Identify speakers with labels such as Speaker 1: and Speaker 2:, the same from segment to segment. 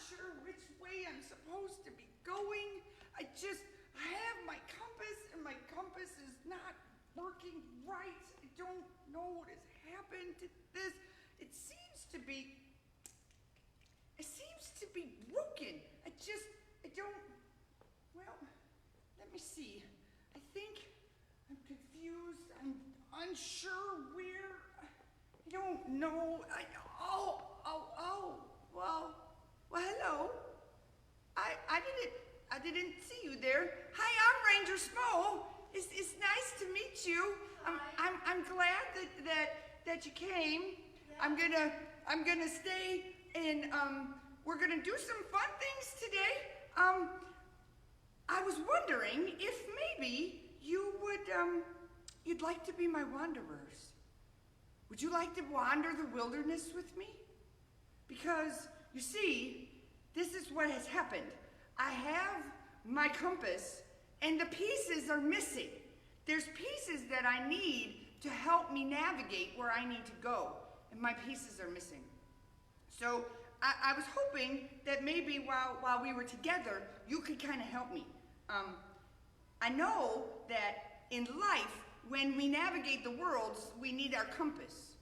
Speaker 1: sure which way I'm supposed to be going. I have my compass, and my compass is not working right. I don't know what has happened to this. It seems to be broken. Well, let me see. I think I'm confused. I'm unsure where. I don't know. Well, hello. I didn't see you there. Hi, I'm Ranger Smo. It's nice to meet you. I'm glad that you came. Yeah. I'm gonna stay and we're gonna do some fun things today. I was wondering if maybe you'd like to be my wanderers. Would you like to wander the wilderness with me? Because, you see, this is what has happened. I have my compass, and the pieces are missing. There's pieces that I need to help me navigate where I need to go, and my pieces are missing. So I was hoping that maybe while we were together, you could kind of help me. I know that in life, when we navigate the worlds, we need our compass.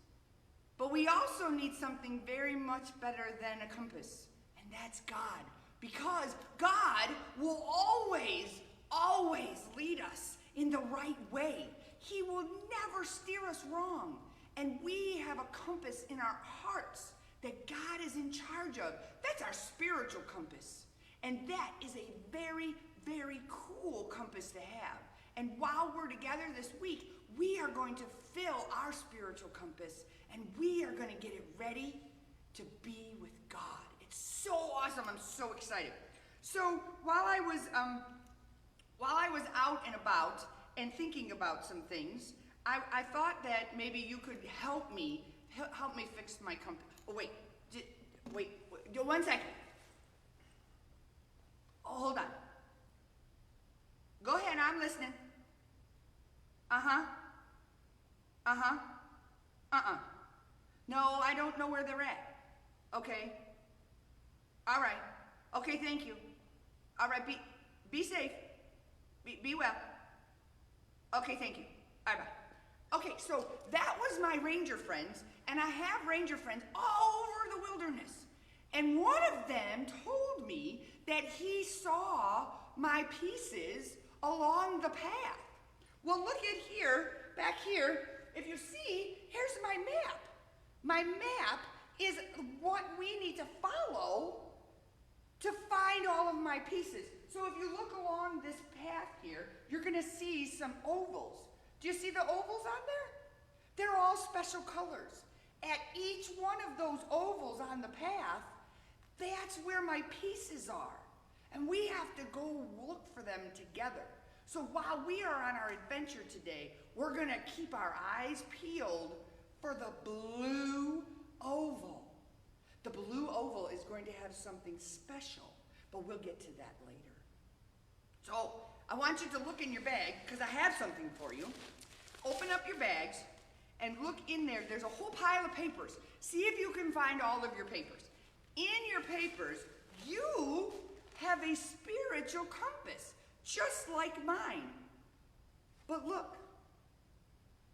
Speaker 1: But we also need something very much better than a compass, and that's God. Because God will always, always lead us in the right way. He will never steer us wrong. And we have a compass in our hearts that God is in charge of. That's our spiritual compass. And that is a very, very cool compass to have. And while we're together this week, we are going to fill our spiritual compass, and we are going to get it ready to be with God. It's so awesome. I'm so excited. So while I was out and about and thinking about some things, I thought that maybe you could help me fix my compass. Oh, wait, 1 second. Oh, hold on. Go ahead, I'm listening. No, I don't know where they're at. Okay. All right. Okay, thank you. All right, be safe. Be well. Okay, thank you. Bye-bye. Okay, so that was my ranger friends, and I have ranger friends all over the wilderness. And one of them told me that he saw my pieces along the path. Well, look at here, back here. If you see, here's my map. My map is what we need to follow to find all of my pieces. So if you look along this path here, you're going to see some ovals. Do you see the ovals on there? They're all special colors. At each one of those ovals on the path, that's where my pieces are. And we have to go look for them together. So while we are on our adventure today, we're going to keep our eyes peeled for the blue oval. The blue oval is going to have something special, but we'll get to that later. So I want you to look in your bag, because I have something for you. Open up your bags and look in there. There's a whole pile of papers. See if you can find all of your papers. In your papers, you have a spiritual compass, just like mine. But look,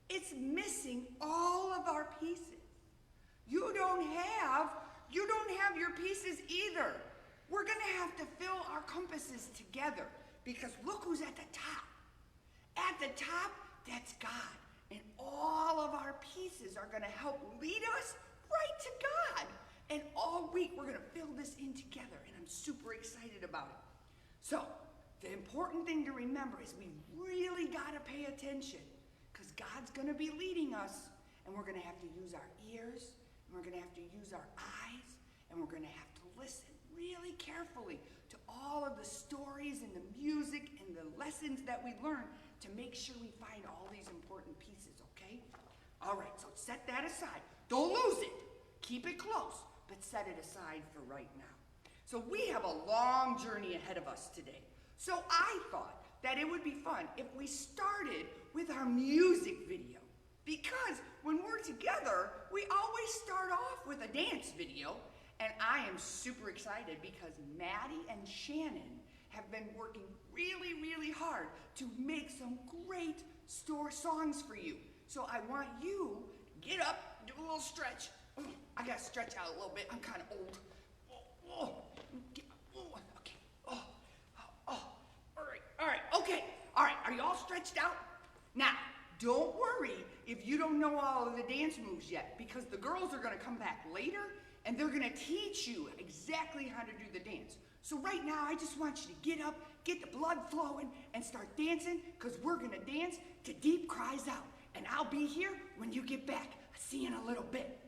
Speaker 1: it's missing all of our pieces. You don't have your pieces either. We're going to have to fill our compasses together, because look who's at the top. At the top, that's God. And all of our pieces are going to help lead us right to God. And all week, we're going to fill this in together, and I'm super excited about it. So, the important thing to remember is we really got to pay attention, because God's going to be leading us, and we're going to have to use our ears, and we're going to have to use our eyes, and we're going to have to listen really carefully to all of the stories and the music and the lessons that we learn to make sure we find all these important pieces, okay? All right, so set that aside. Don't lose it. Keep it close, but set it aside for right now. So we have a long journey ahead of us today. So I thought that it would be fun if we started with our music video. Because when we're together, we always start off with a dance video, And I am super excited because Maddie and Shannon have been working really, really hard to make some great store songs for you. So I want you to get up, do a little stretch. I gotta stretch out a little bit. I'm kind of old. Okay. All right. Are you all stretched out? Now, don't worry if you don't know all of the dance moves yet, because the girls are gonna come back later and they're gonna teach you exactly how to do the dance. So right now, I just want you to get up, get the blood flowing, and start dancing, because we're gonna dance to Deep Cries Out. And I'll be here when you get back. I'll see you in a little bit.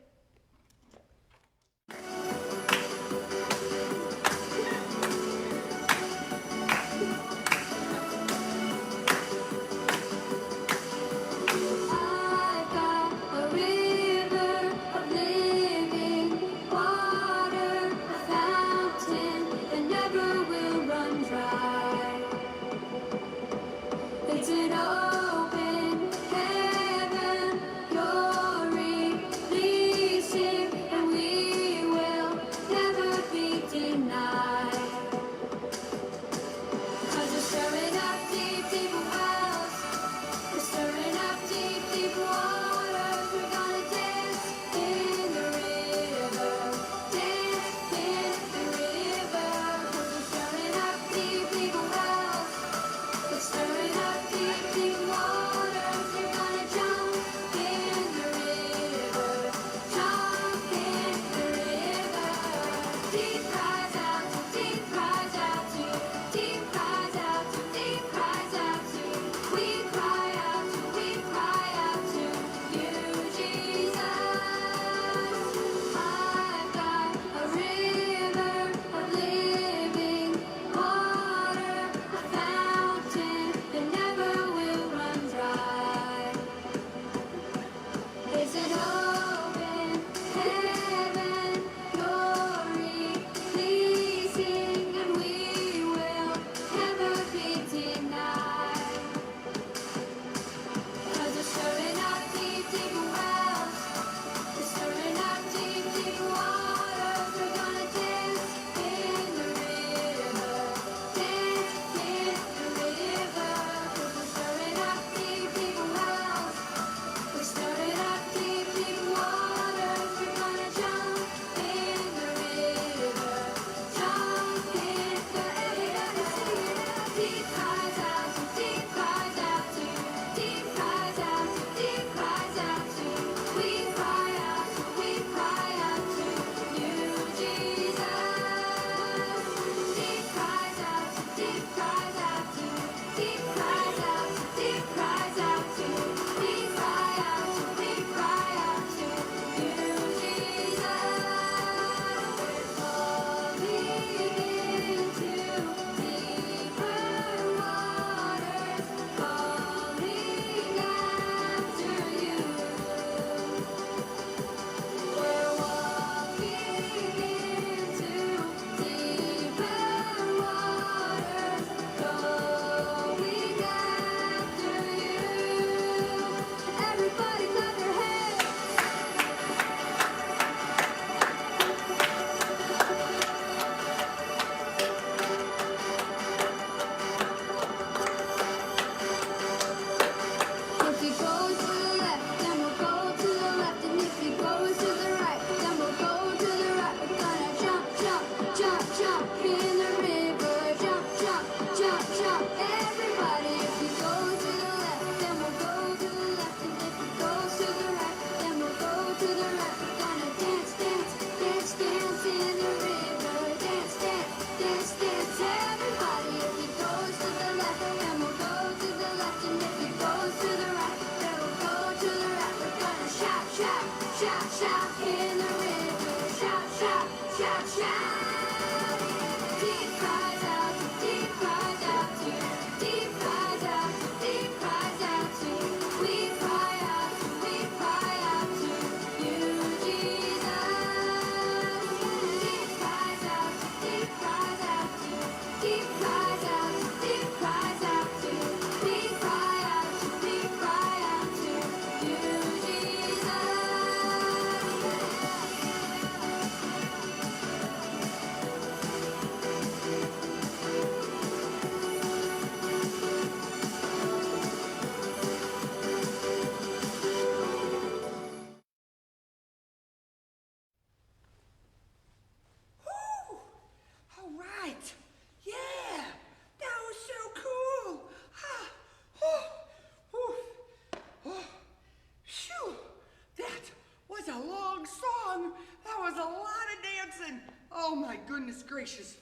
Speaker 1: was a long song. That was a lot of dancing. Oh my goodness gracious.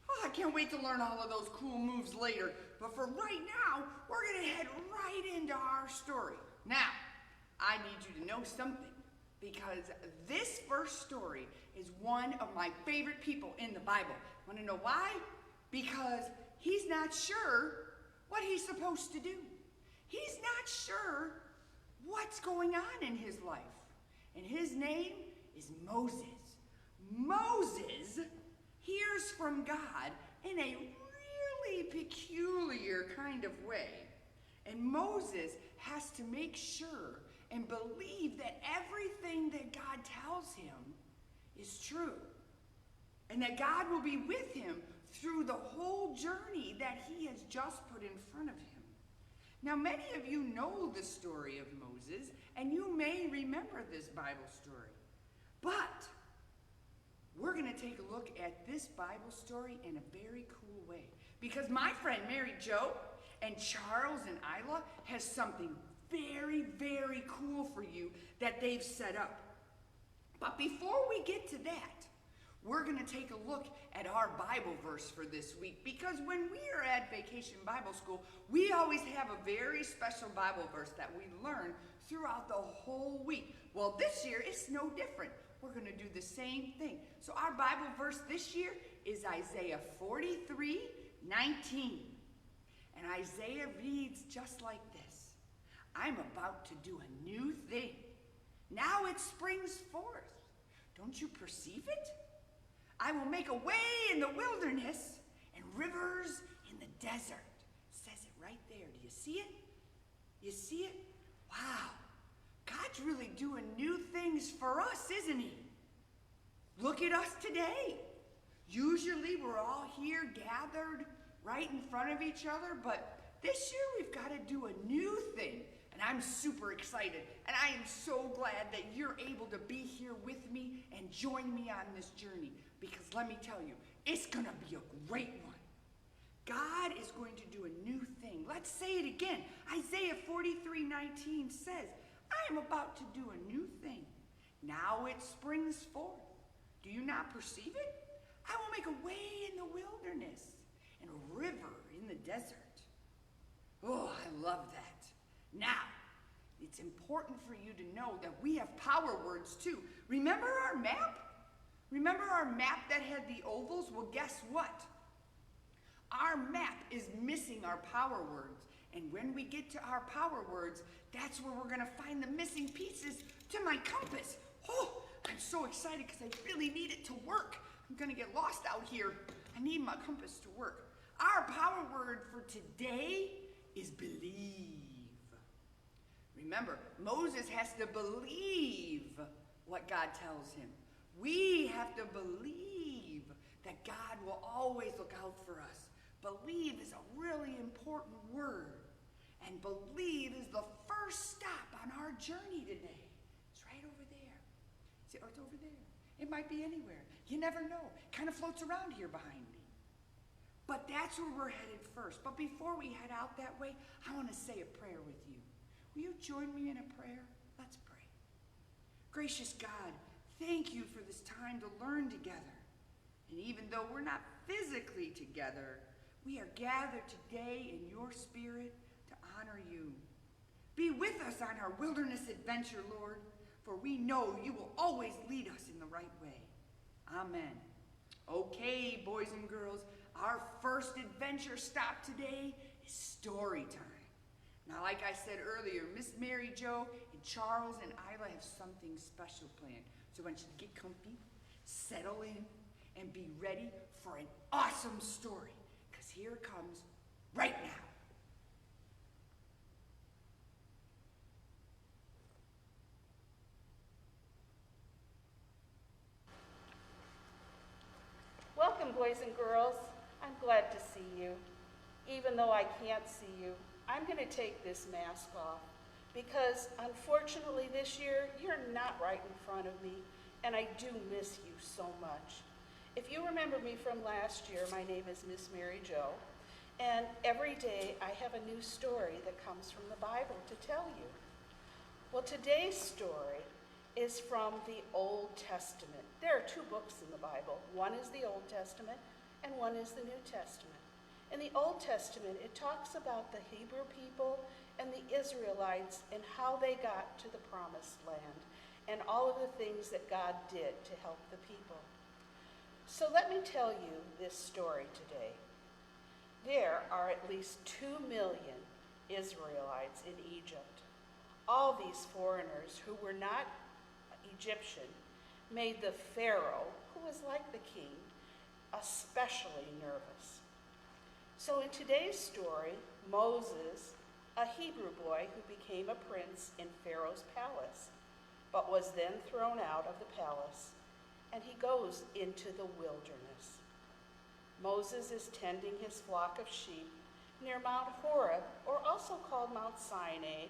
Speaker 1: Oh, I can't wait to learn all of those cool moves later. But for right now, we're gonna head right into our story. Now, I need you to know something, because this first story is one of my favorite people in the Bible. Wanna know why? Because he's not sure what he's supposed to do. He's not sure what's going on in his life. And his name is Moses. Moses hears from God in a really peculiar kind of way. And Moses has to make sure and believe that everything that God tells him is true. And that God will be with him through the whole journey that he has just put in front of him. Now, many of you know the story of Moses, and you may remember this Bible story. But we're going to take a look at this Bible story in a very cool way, because my friend Mary Jo and Charles and Isla has something very, very cool for you that they've set up. But before we get to that, we're going to take a look at our Bible verse for this week, because when we are at Vacation Bible School, we always have a very special Bible verse that we learn throughout the whole week. Well, this year it's no different. We're going to do the same thing. So our Bible verse this year is Isaiah 43:19. And Isaiah reads just like this: I'm about to do a new thing. Now it springs forth. Don't you perceive it? I will make a way in the wilderness and rivers in the desert. It says it right there. Do you see it? You see it? Wow. God's really doing new things for us, isn't he? Look at us today. Usually we're all here gathered right in front of each other, but this year we've got to do a new thing. And I'm super excited, and I am so glad that you're able to be here with me and join me on this journey, because let me tell you, it's going to be a great one. God is going to do a new thing. Let's say it again. Isaiah 43:19 says, I am about to do a new thing. Now it springs forth. Do you not perceive it? I will make a way in the wilderness and a river in the desert. Oh, I love that. Now, it's important for you to know that we have power words too. Remember our map? Remember our map that had the ovals? Well, guess what? Our map is missing our power words. And when we get to our power words, that's where we're going to find the missing pieces to my compass. Oh, I'm so excited because I really need it to work. I'm going to get lost out here. I need my compass to work. Our power word for today is believe. Remember, Moses has to believe what God tells him. We have to believe that God will always look out for us. Believe is a really important word. And believe is the first stop on our journey today. It's right over there. See, oh, it's over there. It might be anywhere. You never know. It kind of floats around here behind me. But that's where we're headed first. But before we head out that way, I want to say a prayer with you. Will you join me in a prayer? Let's pray. Gracious God, thank you for this time to learn together. And even though we're not physically together, we are gathered today in your spirit to honor you. Be with us on our wilderness adventure, Lord, for we know you will always lead us in the right way. Amen. Okay, boys and girls, our first adventure stop today is story time. Now, like I said earlier, Miss Mary Jo and Charles and Isla have something special planned. So I want you to get comfy, settle in, and be ready for an awesome story. Because here it comes right now.
Speaker 2: Welcome, boys and girls. I'm glad to see you. Even though I can't see you, I'm going to take this mask off because unfortunately this year you're not right in front of me and I do miss you so much. If you remember me from last year, my name is Miss Mary Jo, and every day I have a new story that comes from the Bible to tell you. Well, today's story is from the Old Testament. There are two books in the Bible. One is the Old Testament and one is the New Testament. In the Old Testament, it talks about the Hebrew people and the Israelites and how they got to the Promised Land and all of the things that God did to help the people. So let me tell you this story today. There are at least 2 million Israelites in Egypt. All these foreigners who were not Egyptian made the Pharaoh, who was like the king, especially nervous. So in today's story, Moses, a Hebrew boy who became a prince in Pharaoh's palace, but was then thrown out of the palace, and he goes into the wilderness. Moses is tending his flock of sheep near Mount Horeb, or also called Mount Sinai,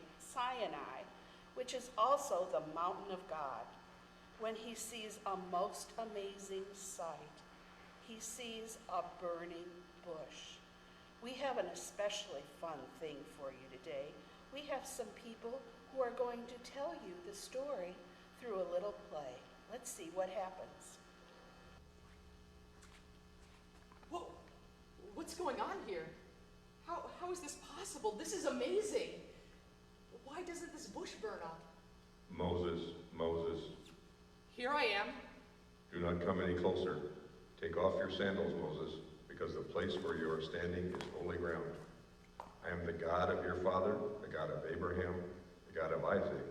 Speaker 2: which is also the mountain of God, when he sees a most amazing sight. He sees a burning bush. We have an especially fun thing for you today. We have some people who are going to tell you the story through a little play. Let's see what happens.
Speaker 3: Whoa, what's going on here? How is this possible? This is amazing. Why doesn't this bush burn up?
Speaker 4: Moses, Moses,
Speaker 3: Here I am.
Speaker 4: do not come any closer. Take off your sandals, Moses, because the place where you are standing is holy ground. I am the God of your father, the God of Abraham, the God of Isaac,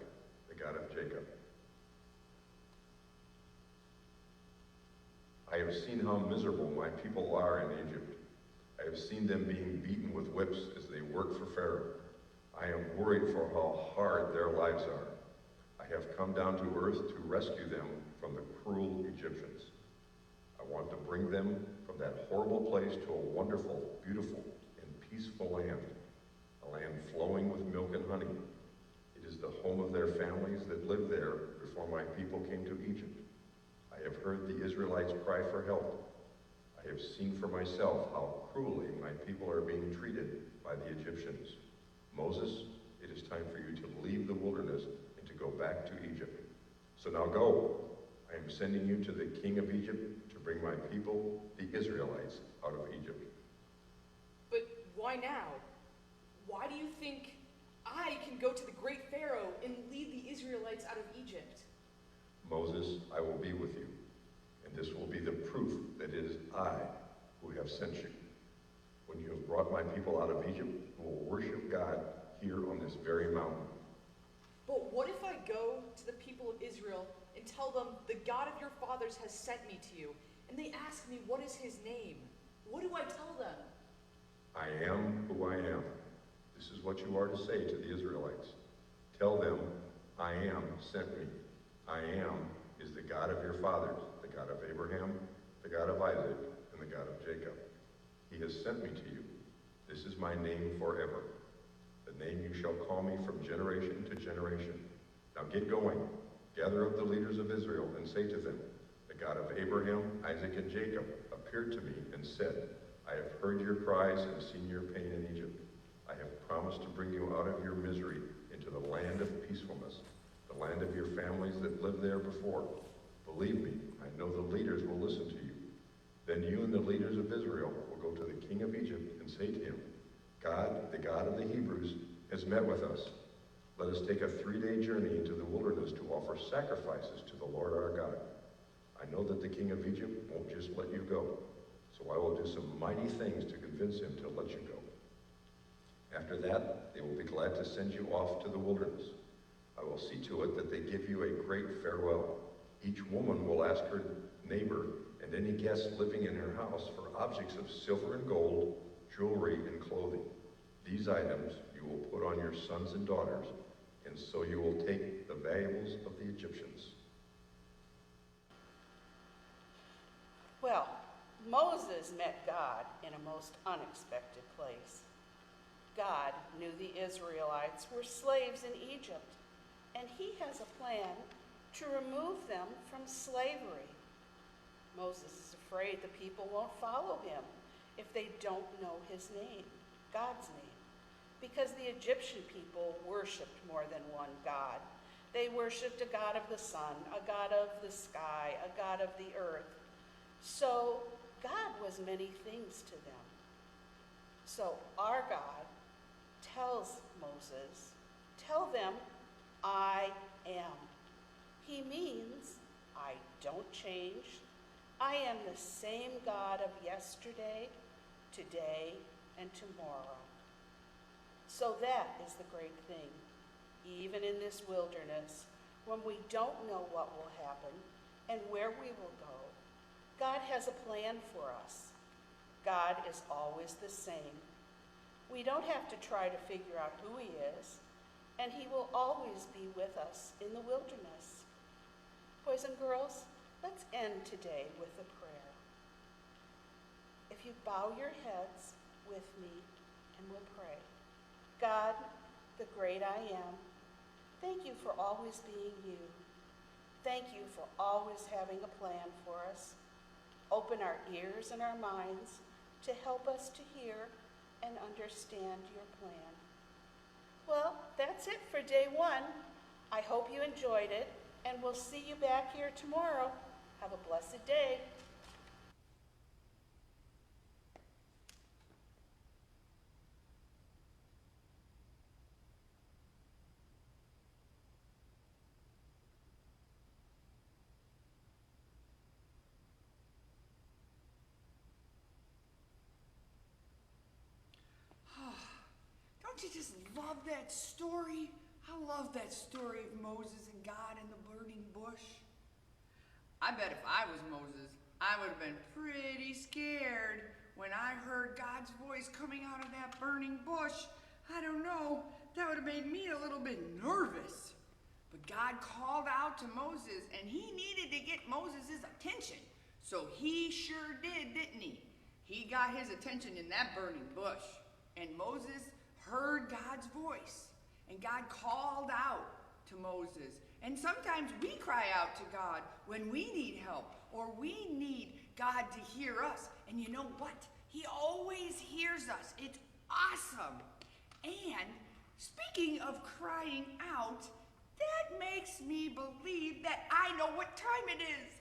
Speaker 4: the God of Jacob. I have seen how miserable my people are in Egypt. I have seen them being beaten with whips as they work for Pharaoh. I am worried for how hard their lives are. I have come down to earth to rescue them from the cruel Egyptians. I want to bring them from that horrible place to a wonderful, beautiful, and peaceful land, a land flowing with milk and honey. It is the home of their families that lived there before my people came to Egypt. I have heard the Israelites cry for help. I have seen for myself how cruelly my people are being treated by the Egyptians. Moses, it is time for you to leave the wilderness and to go back to Egypt. So now go. I am sending you to the king of Egypt to bring my people, the Israelites, out of Egypt.
Speaker 3: But why now? Why do you think I can go to the great Pharaoh and lead the Israelites out of Egypt?
Speaker 4: Moses, I will be with you, and this will be the proof that it is I who have sent you. When you have brought my people out of Egypt, you will worship God here on this very mountain.
Speaker 3: But what if I go to the people of Israel and tell them the God of your fathers has sent me to you, and they ask me what is his name? What do I tell them?
Speaker 4: I am who I am. This is what you are to say to the Israelites. Tell them, I am sent me. I am is the God of your fathers, the God of Abraham, the God of Isaac, and the God of Jacob. He has sent me to you. This is my name forever, the name you shall call me from generation to generation. Now get going. Gather up the leaders of Israel and say to them, the God of Abraham, Isaac, and Jacob appeared to me and said, I have heard your cries and seen your pain in Egypt. I have promised to bring you out of your misery into the land of peacefulness, the land of your families that lived there before. Believe me, I know the leaders will listen to you. Then you and the leaders of Israel will go to the king of Egypt and say to him, God, the God of the Hebrews, has met with us. Let us take a 3-day journey into the wilderness to offer sacrifices to the Lord our God. I know that the king of Egypt won't just let you go, so I will do some mighty things to convince him to let you go. After that, they will be glad to send you off to the wilderness. I will see to it that they give you a great farewell. Each woman will ask her neighbor and any guest living in her house for objects of silver and gold, jewelry and clothing. These items you will put on your sons and daughters, and so you will take the valuables of the Egyptians.
Speaker 2: Well, Moses met God in a most unexpected place. God knew the Israelites were slaves in Egypt, and he has a plan to remove them from slavery. Moses is afraid the people won't follow him if they don't know his name, God's name, because the Egyptian people worshipped more than one God. They worshiped a god of the sun, a god of the sky, a god of the earth. So God was many things to them. So our God tells Moses, tell them, I am. He means I don't change. I am the same God of yesterday, today, and tomorrow. So that is the great thing. Even in this wilderness, when we don't know what will happen and where we will go, God has a plan for us. God is always the same. We don't have to try to figure out who he is, and he will always be with us in the wilderness. Boys and girls, let's end today with a prayer. If you bow your heads with me, and we'll pray. God, the great I am, thank you for always being you. Thank you for always having a plan for us. Open our ears and our minds to help us to hear and understand your plan. Well, that's it for day 1. I hope you enjoyed it, and we'll see you back here tomorrow. Have a blessed day.
Speaker 1: Don't you just love that story? I love that story of Moses and God in the burning bush. I bet if I was Moses, I would have been pretty scared when I heard God's voice coming out of that burning bush. I don't know, that would have made me a little bit nervous. But God called out to Moses, and he needed to get Moses' attention. So he sure did, didn't he? He got his attention in that burning bush. And Moses heard God's voice. And God called out to Moses. And sometimes we cry out to God when we need help or we need God to hear us. And you know what? He always hears us. It's awesome. And speaking of crying out, that makes me believe that I know what time it is.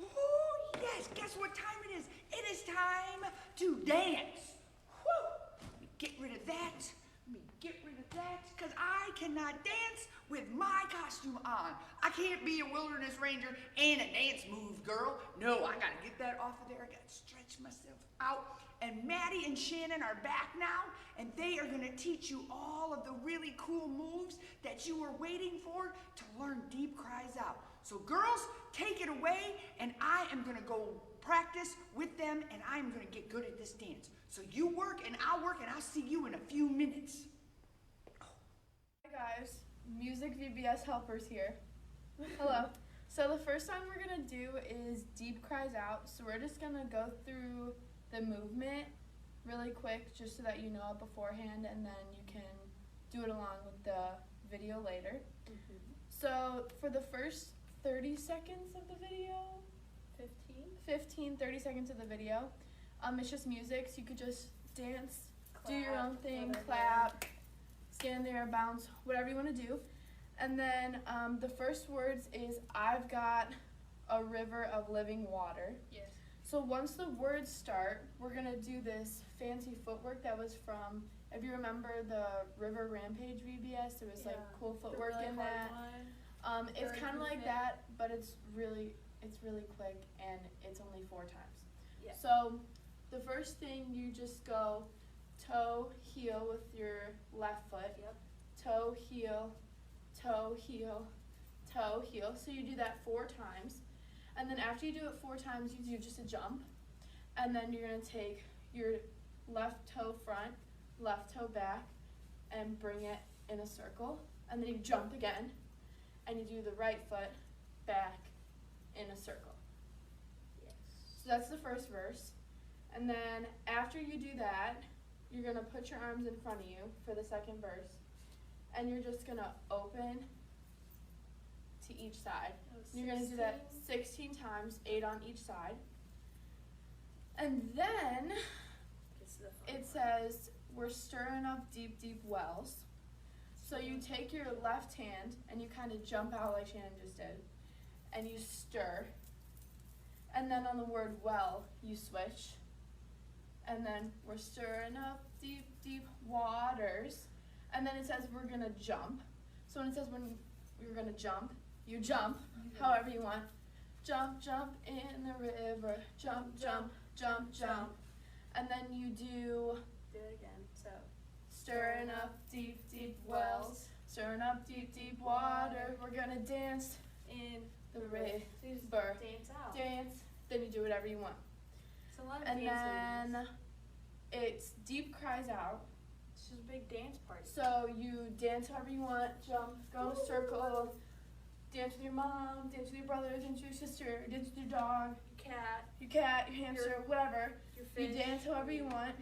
Speaker 1: Oh, yes, guess what time it is? It is time to dance. Whew. Let me get rid of that. Because I cannot dance with my costume on. I can't be a wilderness ranger and a dance move girl. No, I gotta get that off of there. I gotta stretch myself out. And Maddie and Shannon are back now, and they are gonna teach you all of the really cool moves that you were waiting for to learn deep cries out. So girls, take it away, and I am gonna go practice with them, and I'm gonna get good at this dance. So you work, and I'll see you in a few minutes.
Speaker 5: Hi guys, Music VBS helpers here. Hello. So the first song we're gonna do is Deep Cries Out. So we're just gonna go through the movement really quick just so that you know it beforehand, and then you can do it along with the video later. So for the first 30 seconds of the video, 30 seconds of the video, it's just music, so you could just dance, do your own thing, clap, stand there, bounce, whatever you want to do. And then the first words is, I've got a river of living water.
Speaker 6: Yes.
Speaker 5: So once the words start, we're going to do this fancy footwork that was from, if you remember the River Rampage VBS, there was like cool footwork in that. It's kind of like that, but it's really quick, and it's only 4 times.
Speaker 6: Yeah.
Speaker 5: So the first thing, you just go toe, heel with your left foot.
Speaker 6: Yep.
Speaker 5: Toe, heel, toe, heel, toe, heel. So you do that 4 times. And then after you do it 4 times, you do just a jump. And then you're going to take your left toe front, left toe back, and bring it in a circle. And then you jump again, and you do the right foot back in a circle.
Speaker 6: Yes.
Speaker 5: So that's the first verse. And then after you do that, you're going to put your arms in front of you for the second verse. And you're just going to open to each side. You're going to do that 16 times, 8 on each side. And then it says, we're stirring up deep, deep wells. So So you take your left hand and you kind of jump out like Shannon just did, and you stir. And then on the word well, you switch. And then we're stirring up deep, deep waters. And then it says we're gonna jump. So when it says when you're gonna jump, you jump however you want. Jump, jump in the river. Jump, jump, jump, jump. And then you do
Speaker 2: it again. So
Speaker 5: stirring up deep, deep wells. Stirring up deep, deep water. We're gonna dance
Speaker 2: in
Speaker 5: the river.
Speaker 2: dance out.
Speaker 5: Dance. Then you do whatever you want.
Speaker 2: It's a lot of
Speaker 5: And
Speaker 2: dancing.
Speaker 5: then it's deep cries out.
Speaker 2: It's just a big dance party.
Speaker 5: So you dance however you want, jump, go in a circle, dance with your mom, dance with your brother, dance with your sister, dance with your dog,
Speaker 2: Cat,
Speaker 5: your cat, your hamster, whatever.
Speaker 2: your
Speaker 5: You
Speaker 2: fish.
Speaker 5: dance however you want.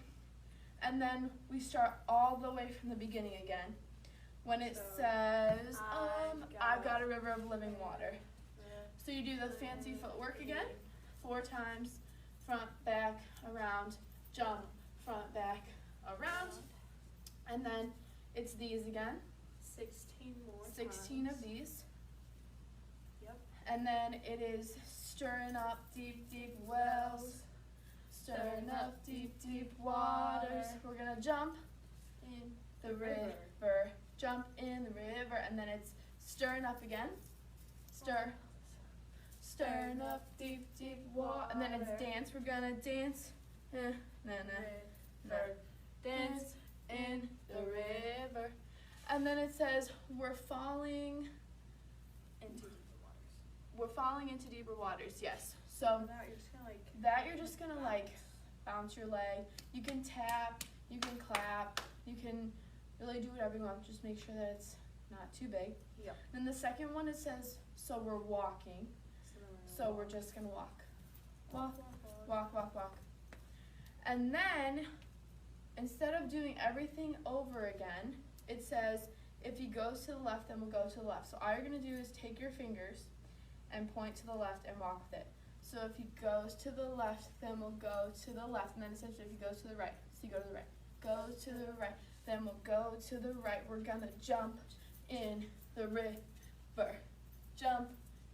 Speaker 5: And then we start all the way from the beginning again. When it
Speaker 2: So,
Speaker 5: says,
Speaker 2: I've
Speaker 5: I've got a river of living water. So you do the fancy footwork again, 4 times, front, back, around, jump, front, back, around. And then it's these again,
Speaker 2: 16 more
Speaker 5: 16
Speaker 2: times.
Speaker 5: of these.
Speaker 2: Yep.
Speaker 5: And then it is stirring up deep, deep wells, stirring up deep, deep waters. We're gonna jump
Speaker 2: In
Speaker 5: the river, jump in the river, and then it's stirring up again, stirring up deep, deep water, and then it's dance. We're gonna dance, dance in the river, and then it says we're falling
Speaker 2: into deeper waters.
Speaker 5: We're falling into deeper waters. Yes. So
Speaker 2: Now you're just gonna
Speaker 5: you're just gonna bounce your leg. You can tap, you can clap, you can really do whatever you want. Just make sure that it's not too big.
Speaker 2: Yep.
Speaker 5: Then the second one, it says, so we're walking. So we're just gonna walk. Walk, walk, walk, walk. And then, instead of doing everything over again, it says, if he goes to the left, then we'll go to the left. So all you're gonna do is take your fingers and point to the left and walk with it. So if he goes to the left, then we'll go to the left. And then it says if he goes to the right, so you go to the right. Goes to the right, then we'll go to the right. We're gonna jump in the river. Jump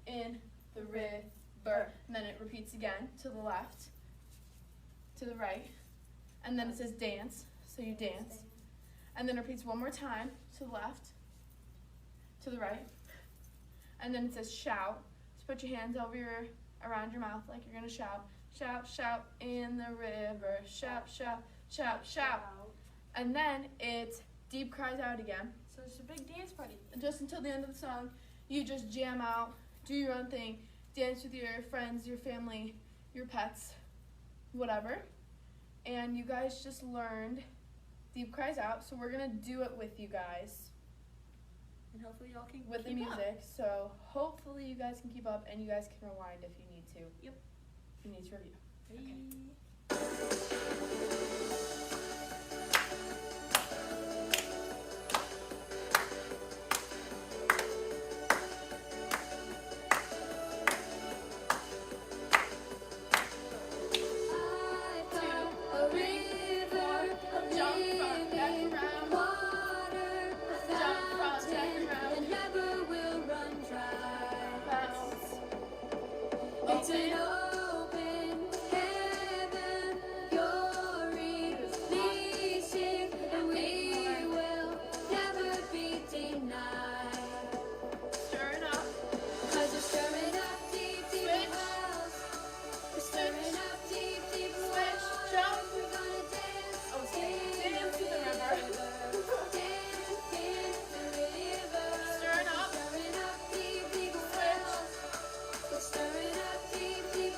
Speaker 5: in the river. And then it repeats again to the left, to the right. And then it says dance, so you dance. And then it repeats one more time to the left, to the right. And then it says shout. So put your hands around your mouth like you're gonna shout. Shout, shout in the river. Shout, shout, shout, shout. And then it deep cries out again.
Speaker 2: So it's a big dance party.
Speaker 5: Just until the end of the song, you just jam out, do your own thing, dance with your friends, your family, your pets, whatever. And you guys just learned Deep Cries Out, so we're gonna do it with you guys
Speaker 2: And hopefully y'all can
Speaker 5: with the
Speaker 2: keep up.
Speaker 5: music. So hopefully you guys can keep up, and you guys can rewind if you need to.
Speaker 2: Yep.
Speaker 5: If you need to review.
Speaker 2: Bye.
Speaker 6: It's an open heaven, your releasing, and we will never be denied.
Speaker 5: Stir it up.
Speaker 6: 'Cause we're stirring up deep, deep wells. We're stirring up deep, deep wells.
Speaker 5: Jump.
Speaker 6: We're gonna dance,
Speaker 5: Dance to the river.
Speaker 6: dance in the river.
Speaker 5: Stir it up.
Speaker 6: Stirring up deep, deep wells. We're stirring up deep, deep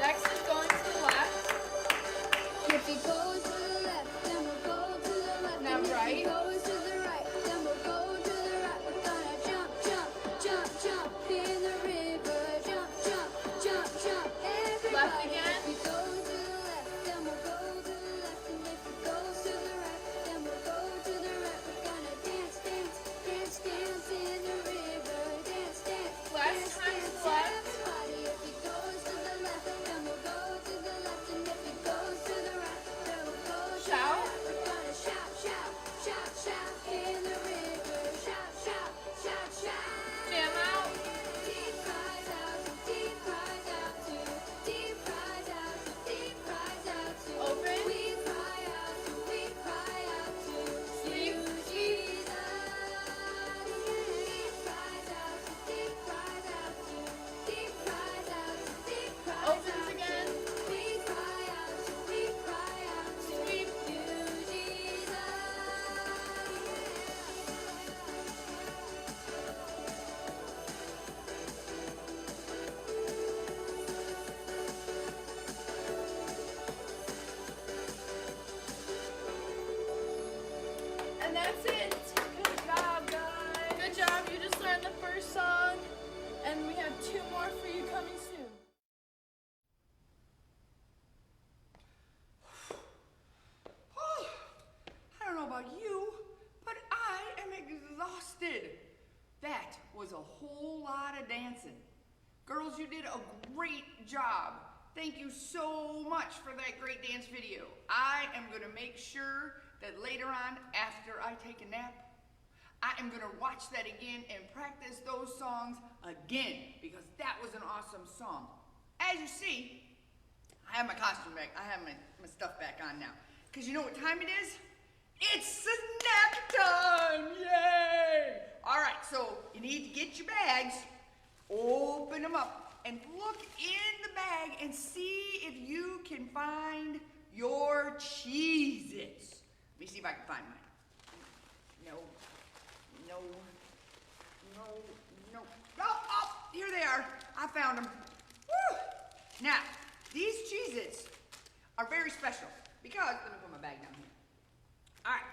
Speaker 5: Next is going to the left.
Speaker 6: If he goes to the left, then we'll go to the left.
Speaker 5: Now
Speaker 6: And
Speaker 5: right.
Speaker 6: If he goes to the right, then we'll go to the right. We're gonna jump, jump, jump, jump in the river. Jump, jump, jump, jump. Everybody.
Speaker 5: Left again.
Speaker 6: If he goes to the left, then we'll go to the left. And if he goes to the right, then we'll go to the right. We're gonna dance, dance, dance, dance in the river. Dance, dance,
Speaker 5: Last
Speaker 6: dance,
Speaker 5: time to
Speaker 6: dance.
Speaker 5: the left.
Speaker 6: Everybody, if he goes to the left, then we'll go to the left. And if he goes to the right, then we'll go to the
Speaker 5: Shout.
Speaker 6: right. We're gonna shout, shout, shout, shout in the river. Shout, shout, shout, shout.
Speaker 5: Jam out.
Speaker 6: Deep cries out, deep cries out to, deep cries out, deep cries out to.
Speaker 5: Open.
Speaker 6: We cry out to, we cry out to
Speaker 5: Sleep.
Speaker 6: you, Jesus. Deep cries out, deep cries out to, deep cries out, deep cries out
Speaker 5: Opens again.
Speaker 6: We cry out to, we cry out to
Speaker 5: Sleep.
Speaker 6: you, Jesus.
Speaker 5: And that's it. Good job, guys. Good job. You just learned the first song. And we have 2 more for you coming soon.
Speaker 1: Oh, I don't know about you, but I am exhausted. That was a whole lot of dancing. Girls, you did a great job. Thank you so much for that great dance video. I am gonna make sure that later on, after I take a nap, I am gonna watch that again and practice those songs again because that was an awesome song. As you see, I have my costume back. I have my stuff back on now. Because you know what time it is? It's snack time! Yay! All right, so you need to get your bags, open them up, and look in the bag and see if you can find your Cheez-Its. Let me see if I can find mine. No, no, no, no. Oh, here they are. I found them. Woo! Now, these Cheez-Its are very special because, let me put my bag down here. All right,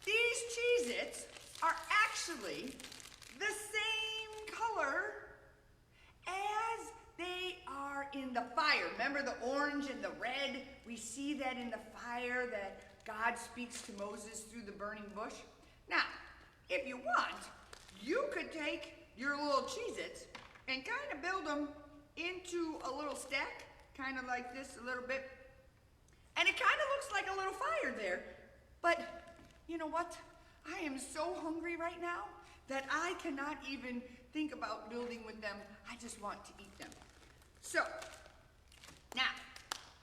Speaker 1: these Cheez-Its are actually the same color as they are in the fire. Remember the orange and the red? We see that in the fire that God speaks to Moses through the burning bush. Now, if you want, you could take your little Cheez-Its and kind of build them into a little stack, kind of like this a little bit. And it kind of looks like a little fire there. But you know what? I am so hungry right now that I cannot even think about building with them. I just want to eat them. So, now,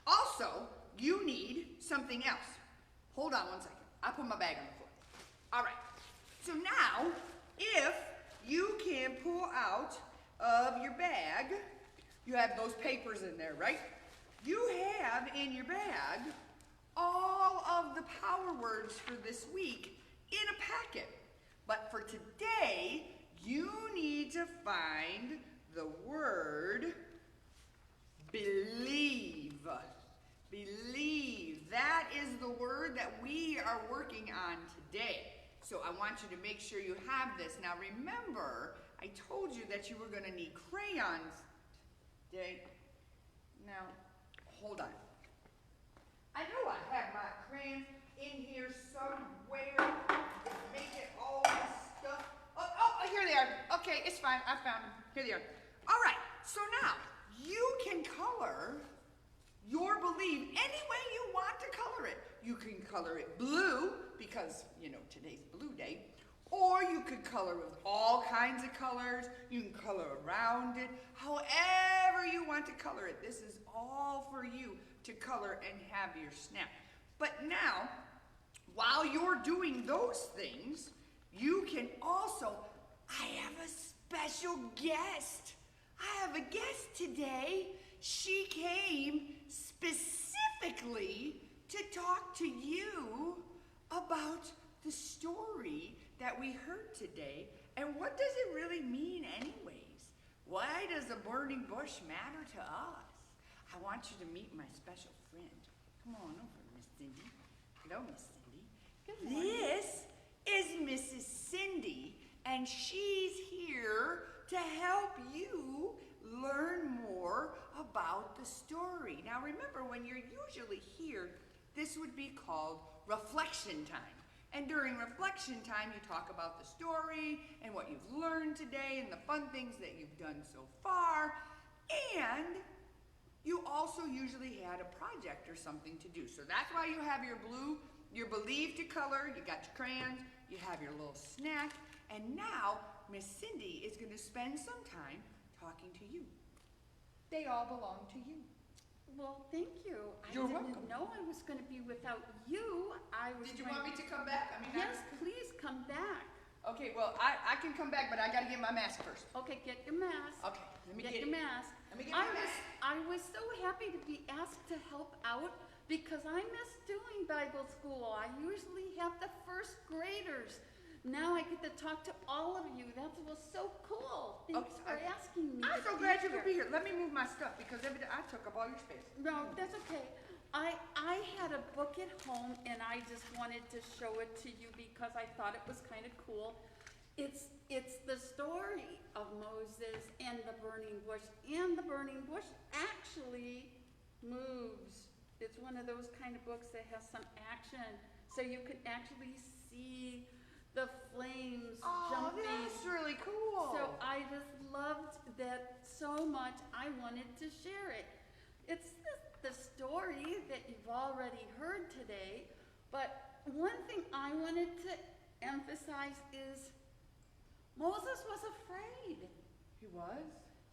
Speaker 1: also, you need something else. Hold on one second. I'll put my bag on the floor. All right. So now, if you can pull out of your bag, you have those papers in there, right? You have in your bag all of the power words for this week in a packet. But for today, you need to find the word believe. Believe. That is the word that we are working on today. So I want you to make sure you have this. Now remember, I told you that you were going to need crayons today. Now, hold on. I know I have my crayons in here somewhere. Make it all this stuff. Oh, here they are. Okay, it's fine. I found them. Here they are. All right, so now you can color your believe any way you want to color it. You can color it blue because, you know, today's blue day. Or you could color with all kinds of colors. You can color around it. However you want to color it. This is all for you to color and have your snap. But now, while you're doing those things, you can also, I have a special guest. I have a guest today. She came specifically to talk to you about the story that we heard today. And what does it really mean anyways? Why does the burning bush matter to us? I want want you to meet my special friend. Come on over, Miss Cindy. Hello, Miss Cindy.
Speaker 2: Good morning.
Speaker 1: This is Mrs. Cindy, and she's here to help you learn more about the story. Now remember, when you're usually here, this would be called reflection time. And during reflection time, you talk about the story and what you've learned today and the fun things that you've done so far. And you also usually had a project or something to do. So that's why you have your blue, your Believe to color, you got your crayons, you have your little snack, and now Miss Cindy is going to spend some time talking to you. They all belong to you.
Speaker 7: Well, thank you.
Speaker 1: You're
Speaker 7: I
Speaker 1: welcome.
Speaker 7: didn't know I was going to be without you. I was
Speaker 1: Did you
Speaker 7: trying
Speaker 1: want me to come back? I mean,
Speaker 7: Yes, please come back.
Speaker 1: Okay, well, I can come back, but I got to get my mask first.
Speaker 7: Okay, get your mask.
Speaker 1: Okay, let me
Speaker 7: Get
Speaker 1: get
Speaker 7: your
Speaker 1: it.
Speaker 7: mask.
Speaker 1: Let me get my mask.
Speaker 7: I was so happy to be asked to help out because I miss doing Bible school. I usually have the first graders. Now I get to talk to all of you. That was so cool. Thanks for asking me.
Speaker 1: I'm
Speaker 7: to
Speaker 1: so
Speaker 7: be
Speaker 1: glad you
Speaker 7: here.
Speaker 1: could be here. Let me move my stuff because I took up all your space.
Speaker 7: No, that's okay. I had a book at home and I just wanted to show it to you because I thought it was kind of cool. It's the story of Moses and the burning bush, and the burning bush actually moves. It's one of those kind of books that has some action, so you can actually see the flames jumping.
Speaker 1: That's really cool.
Speaker 7: So I just loved that so much, I wanted to share it. It's the story that you've already heard today, but one thing I wanted to emphasize is Moses was afraid.
Speaker 1: He was?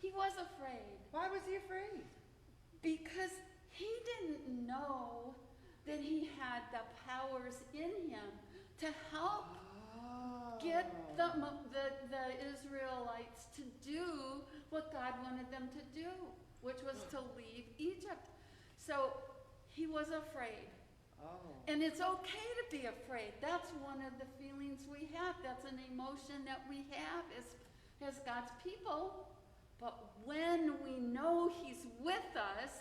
Speaker 7: He was afraid
Speaker 1: Why was he afraid?
Speaker 7: because he didn't know that he had the powers in him to help get the Israelites to do what God wanted them to do, which was to leave Egypt. So he was afraid. And it's okay to be afraid. That's one of the feelings we have. That's an emotion that we have as God's people. But when we know he's with us,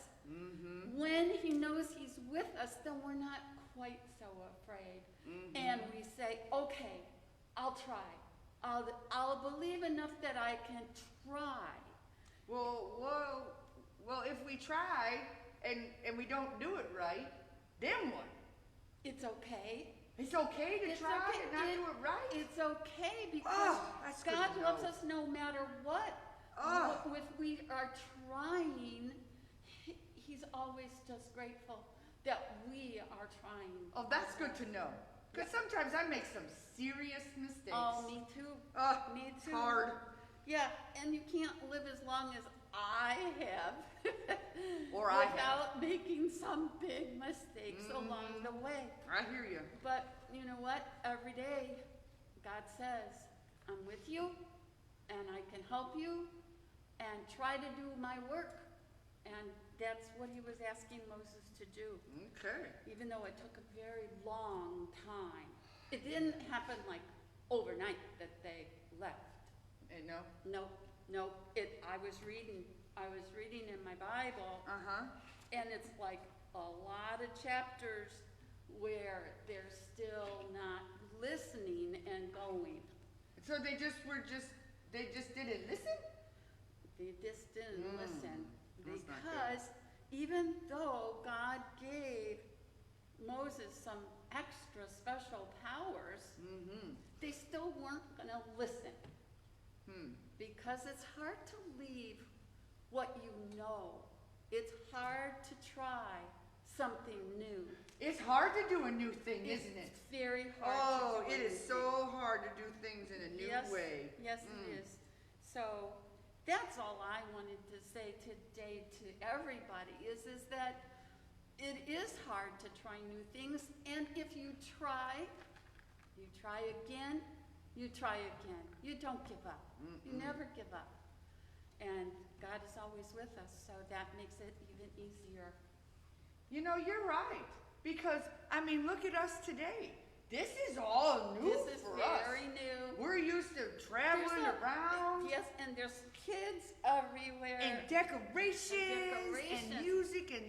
Speaker 7: when he knows he's with us, then we're not quite so afraid. And we say, okay, I'll try. I'll believe enough that I can try.
Speaker 1: Well, if we try and we don't do it right, then what?
Speaker 7: It's okay.
Speaker 1: It's okay to
Speaker 7: It's
Speaker 1: try
Speaker 7: okay.
Speaker 1: and not do it right?
Speaker 7: It's okay because
Speaker 1: That's good
Speaker 7: God
Speaker 1: to
Speaker 7: loves
Speaker 1: know.
Speaker 7: us no matter what. If we are trying, he's always just grateful that we are trying.
Speaker 1: Oh, that's good to know. Because sometimes I make some serious mistakes.
Speaker 7: Oh, me too. Me too.
Speaker 1: Hard.
Speaker 7: Yeah, and you can't live as long as I have
Speaker 1: Or I have.
Speaker 7: without making some big mistakes along the way.
Speaker 1: I hear you.
Speaker 7: But you know what? Every day, God says, I'm with you, and I can help you, and try to do my work. And that's what he was asking Moses to do,
Speaker 1: Okay.
Speaker 7: even though it took a very long time. It didn't happen like overnight that they left.
Speaker 1: And no?
Speaker 7: No. I was reading in my Bible, and it's like a lot of chapters where they're still not listening and going.
Speaker 1: So they just didn't listen?
Speaker 7: They just didn't listen
Speaker 1: That's not good.
Speaker 7: because even though God gave Moses some extra special powers, they still weren't going to listen. Because it's hard to leave what you know. It's hard to try something new.
Speaker 1: It's hard to do a new thing, isn't it?
Speaker 7: It's very hard
Speaker 1: Oh,
Speaker 7: to do
Speaker 1: it is
Speaker 7: anything.
Speaker 1: so hard to do things in a new
Speaker 7: Yes,
Speaker 1: way.
Speaker 7: Yes, it is. So that's all I wanted to say today to everybody is that it is hard to try new things. And if you try again, you try again. You don't give up. You never give up. And God is always with us, so that makes it even easier.
Speaker 1: You know, you're right. Because, I mean, look at us today. This is all new
Speaker 7: This is
Speaker 1: for us.
Speaker 7: very new.
Speaker 1: We're used to traveling around.
Speaker 7: Yes, and there's kids everywhere.
Speaker 1: And decorations, and music, and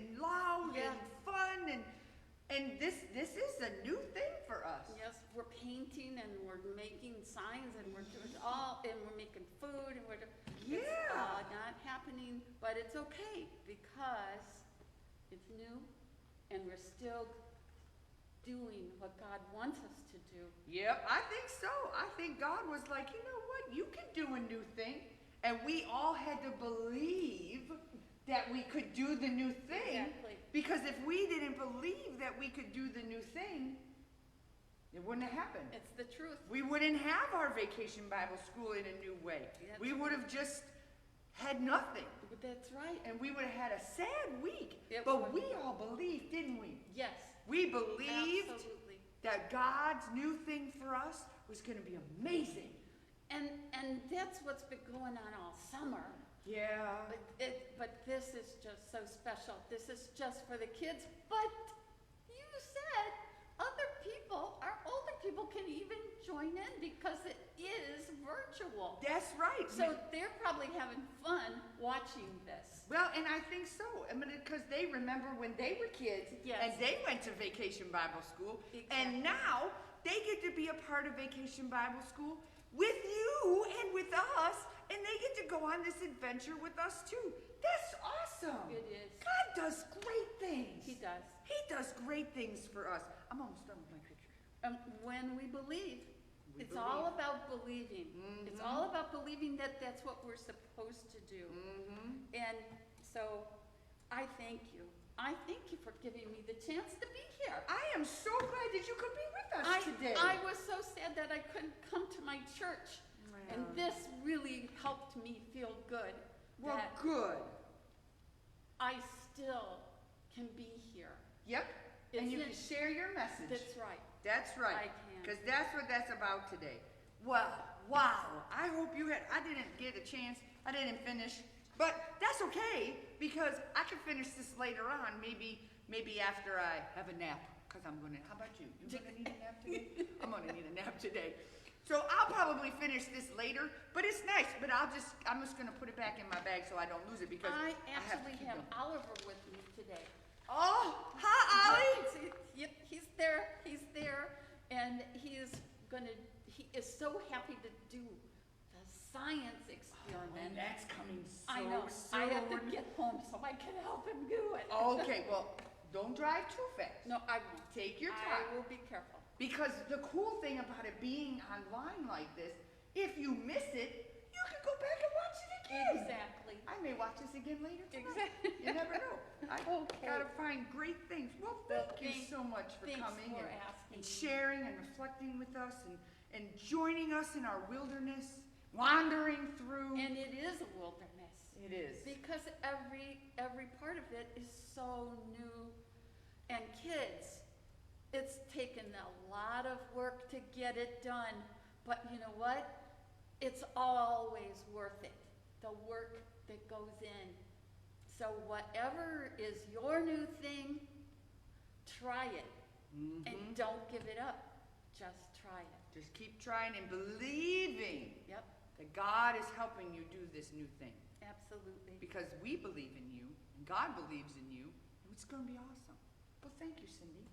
Speaker 1: And this is a new thing for us.
Speaker 7: Yes, we're painting and we're making signs and we're doing and we're making food and it's
Speaker 1: Yeah.
Speaker 7: not happening, but it's okay because it's new and we're still doing what God wants us to do.
Speaker 1: Yep, I think so. I think God was like, you know what? You can do a new thing. And we all had to believe that we could do the new thing.
Speaker 7: Exactly.
Speaker 1: Because if we didn't believe that we could do the new thing, it wouldn't have happened.
Speaker 7: It's the truth.
Speaker 1: We wouldn't have our vacation Bible school in a new way.
Speaker 7: That's
Speaker 1: We would have just had nothing.
Speaker 7: That's right.
Speaker 1: And we would have had a sad week.
Speaker 7: It
Speaker 1: But
Speaker 7: would.
Speaker 1: we all believed, didn't we?
Speaker 7: Yes.
Speaker 1: We believed
Speaker 7: Absolutely.
Speaker 1: that God's new thing for us was going to be amazing.
Speaker 7: And that's what's been going on all summer.
Speaker 1: Yeah.
Speaker 7: But this is just so special. This is just for the kids. But you said other people, our older people, can even join in because it is virtual.
Speaker 1: That's right.
Speaker 7: So they're probably having fun watching this.
Speaker 1: Well, and I think so. I mean, because they remember when they were kids
Speaker 7: Yes.
Speaker 1: and they went to Vacation Bible School,
Speaker 7: Exactly.
Speaker 1: and now they get to be a part of Vacation Bible School with you and with us, and they get to go on this adventure with us too. That's awesome.
Speaker 7: It is.
Speaker 1: God does great things.
Speaker 7: He does.
Speaker 1: He does great things for us. I'm almost done with my picture.
Speaker 7: When we believe,
Speaker 1: We
Speaker 7: it's all
Speaker 1: believe.
Speaker 7: about believing. It's all about believing that that's what we're supposed to do.
Speaker 1: Mm-hmm.
Speaker 7: And so I thank you. I thank you for giving me the chance to be here.
Speaker 1: I am so glad that you could be with us today.
Speaker 7: I was so sad that I couldn't come to my church. And this really helped me feel good.
Speaker 1: Well,
Speaker 7: that
Speaker 1: good.
Speaker 7: I still can be here.
Speaker 1: Yep. And you
Speaker 7: Isn't
Speaker 1: can
Speaker 7: it-
Speaker 1: share your message.
Speaker 7: That's right.
Speaker 1: That's right.
Speaker 7: I can.
Speaker 1: Because that's what that's about today. Well, wow. I hope you had, I didn't get a chance. I didn't finish. But that's okay, because I can finish this later on, maybe after I have a nap. Because I'm going to, how about you? You going to need a nap today? I'm going to need a nap today. So I'll probably finish this later, but it's nice. But I'm just going to put it back in my bag so I don't lose it, because
Speaker 7: I
Speaker 1: have to
Speaker 7: actually
Speaker 1: keep
Speaker 7: have
Speaker 1: going.
Speaker 7: Oliver with me today.
Speaker 1: Oh, hi, Ollie.
Speaker 7: Yep, he's there, and he is so happy to do the science
Speaker 1: And
Speaker 7: experiment.
Speaker 1: that's coming so
Speaker 7: I know,
Speaker 1: soon.
Speaker 7: I have to get home so I can help him do it.
Speaker 1: Okay, well, don't drive too fast.
Speaker 7: No, I won't.
Speaker 1: Take your
Speaker 7: I
Speaker 1: time.
Speaker 7: will be careful.
Speaker 1: Because the cool thing about it being online like this, if you miss it, you can go back and watch it again.
Speaker 7: Exactly.
Speaker 1: I may watch this again later tonight.
Speaker 7: Exactly.
Speaker 1: You never know. I
Speaker 7: Okay.
Speaker 1: gotta find great things. Well, thank you
Speaker 7: thanks-
Speaker 1: so much for
Speaker 7: thanks
Speaker 1: coming
Speaker 7: for
Speaker 1: and
Speaker 7: asking.
Speaker 1: sharing and reflecting with us and joining us in our wilderness, wandering through.
Speaker 7: And it is a wilderness.
Speaker 1: It is.
Speaker 7: Because every part of it is so new. And kids, it's taken a lot of work to get it done. But you know what? It's always worth it, the work that goes in. So whatever is your new thing, try it. And don't give it up. Just try it.
Speaker 1: Just keep trying and believing
Speaker 7: Yep,
Speaker 1: that God is helping you do this new thing.
Speaker 7: absolutely.
Speaker 1: Because we believe in you, and God believes in you, and it's going to be awesome. Well, thank you, Cindy.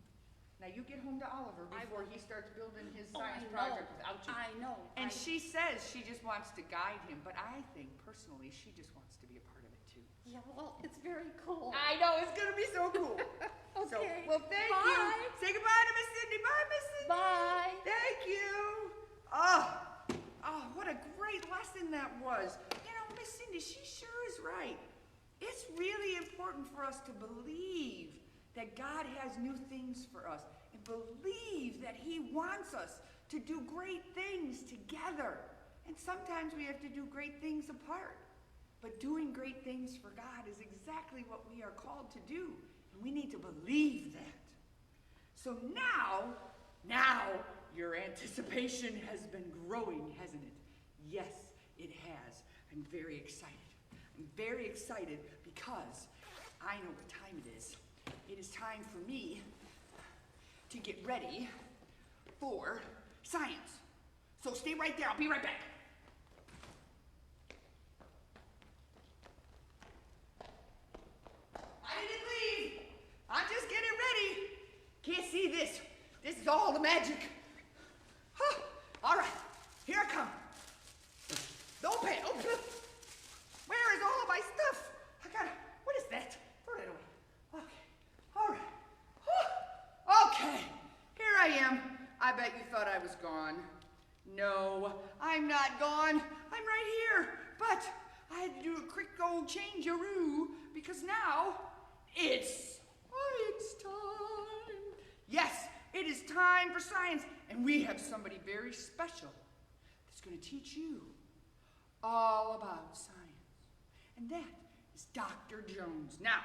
Speaker 1: Now you get home to Oliver
Speaker 7: I
Speaker 1: before
Speaker 7: will.
Speaker 1: he starts building his
Speaker 7: Oh,
Speaker 1: science
Speaker 7: I know.
Speaker 1: project without you.
Speaker 7: I know.
Speaker 1: And she says she just wants to guide him, but I think personally she just wants to be a part of it too.
Speaker 7: Yeah, well, it's very cool.
Speaker 1: I know, it's going to be so cool. So,
Speaker 7: Okay.
Speaker 1: well, thank
Speaker 7: Bye.
Speaker 1: you. Say goodbye to Miss Cindy. Bye, Miss Cindy.
Speaker 7: Bye.
Speaker 1: Thank you. Oh, what a great lesson that was. You know, Miss Cindy, she sure is right. It's really important for us to believe that God has new things for us and believe that He wants us to do great things together. And sometimes we have to do great things apart. But doing great things for God is exactly what we are called to do. And we need to believe that. So now your anticipation has been growing, hasn't it? Yes, it has. I'm very excited. I'm very excited because I know what time it is. It is time for me to get ready for science. So stay right there. I'll be right back. I didn't leave. I'm just getting ready. Can't is all the magic. Huh. All right, here I come. Don't pay. Oh, where is all of my stuff? What is that? Throw that away. Okay, all right. Okay, here I am. I bet you thought I was gone. No, I'm not gone. I'm right here. But I had to do a quick old change-a-roo because now it's science time. Yes, it is time for science, and we have somebody very special that's going to teach you all about science. And that is Dr. Jones. Now,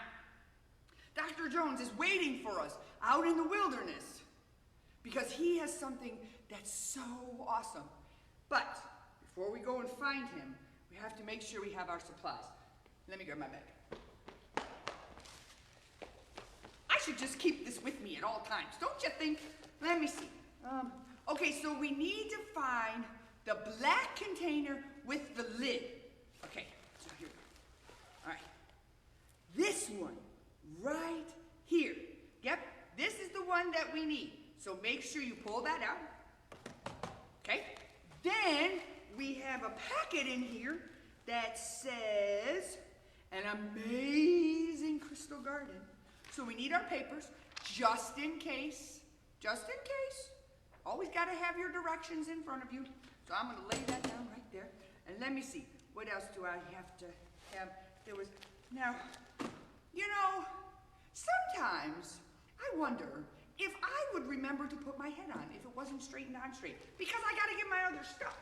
Speaker 1: Dr. Jones is waiting for us out in the wilderness because he has something that's so awesome. But before we go and find him, we have to make sure we have our supplies. Let me grab my bag. I should just keep this with me at all times, don't you think? Let me see. Okay, so we need to find the black container with the lid. Okay, so here we go. All right. This one right here. Yep, this is the one that we need. So make sure you pull that out. Okay? Then we have a packet in here that says an amazing crystal garden. So we need our papers just in case. Just in case. Always got to have your directions in front of you. So I'm going to lay that down right there. And let me see. What else do I have to have? Now, you know, sometimes I wonder if I would remember to put my head on if it wasn't straightened on straight. Because I got to get my other stuff.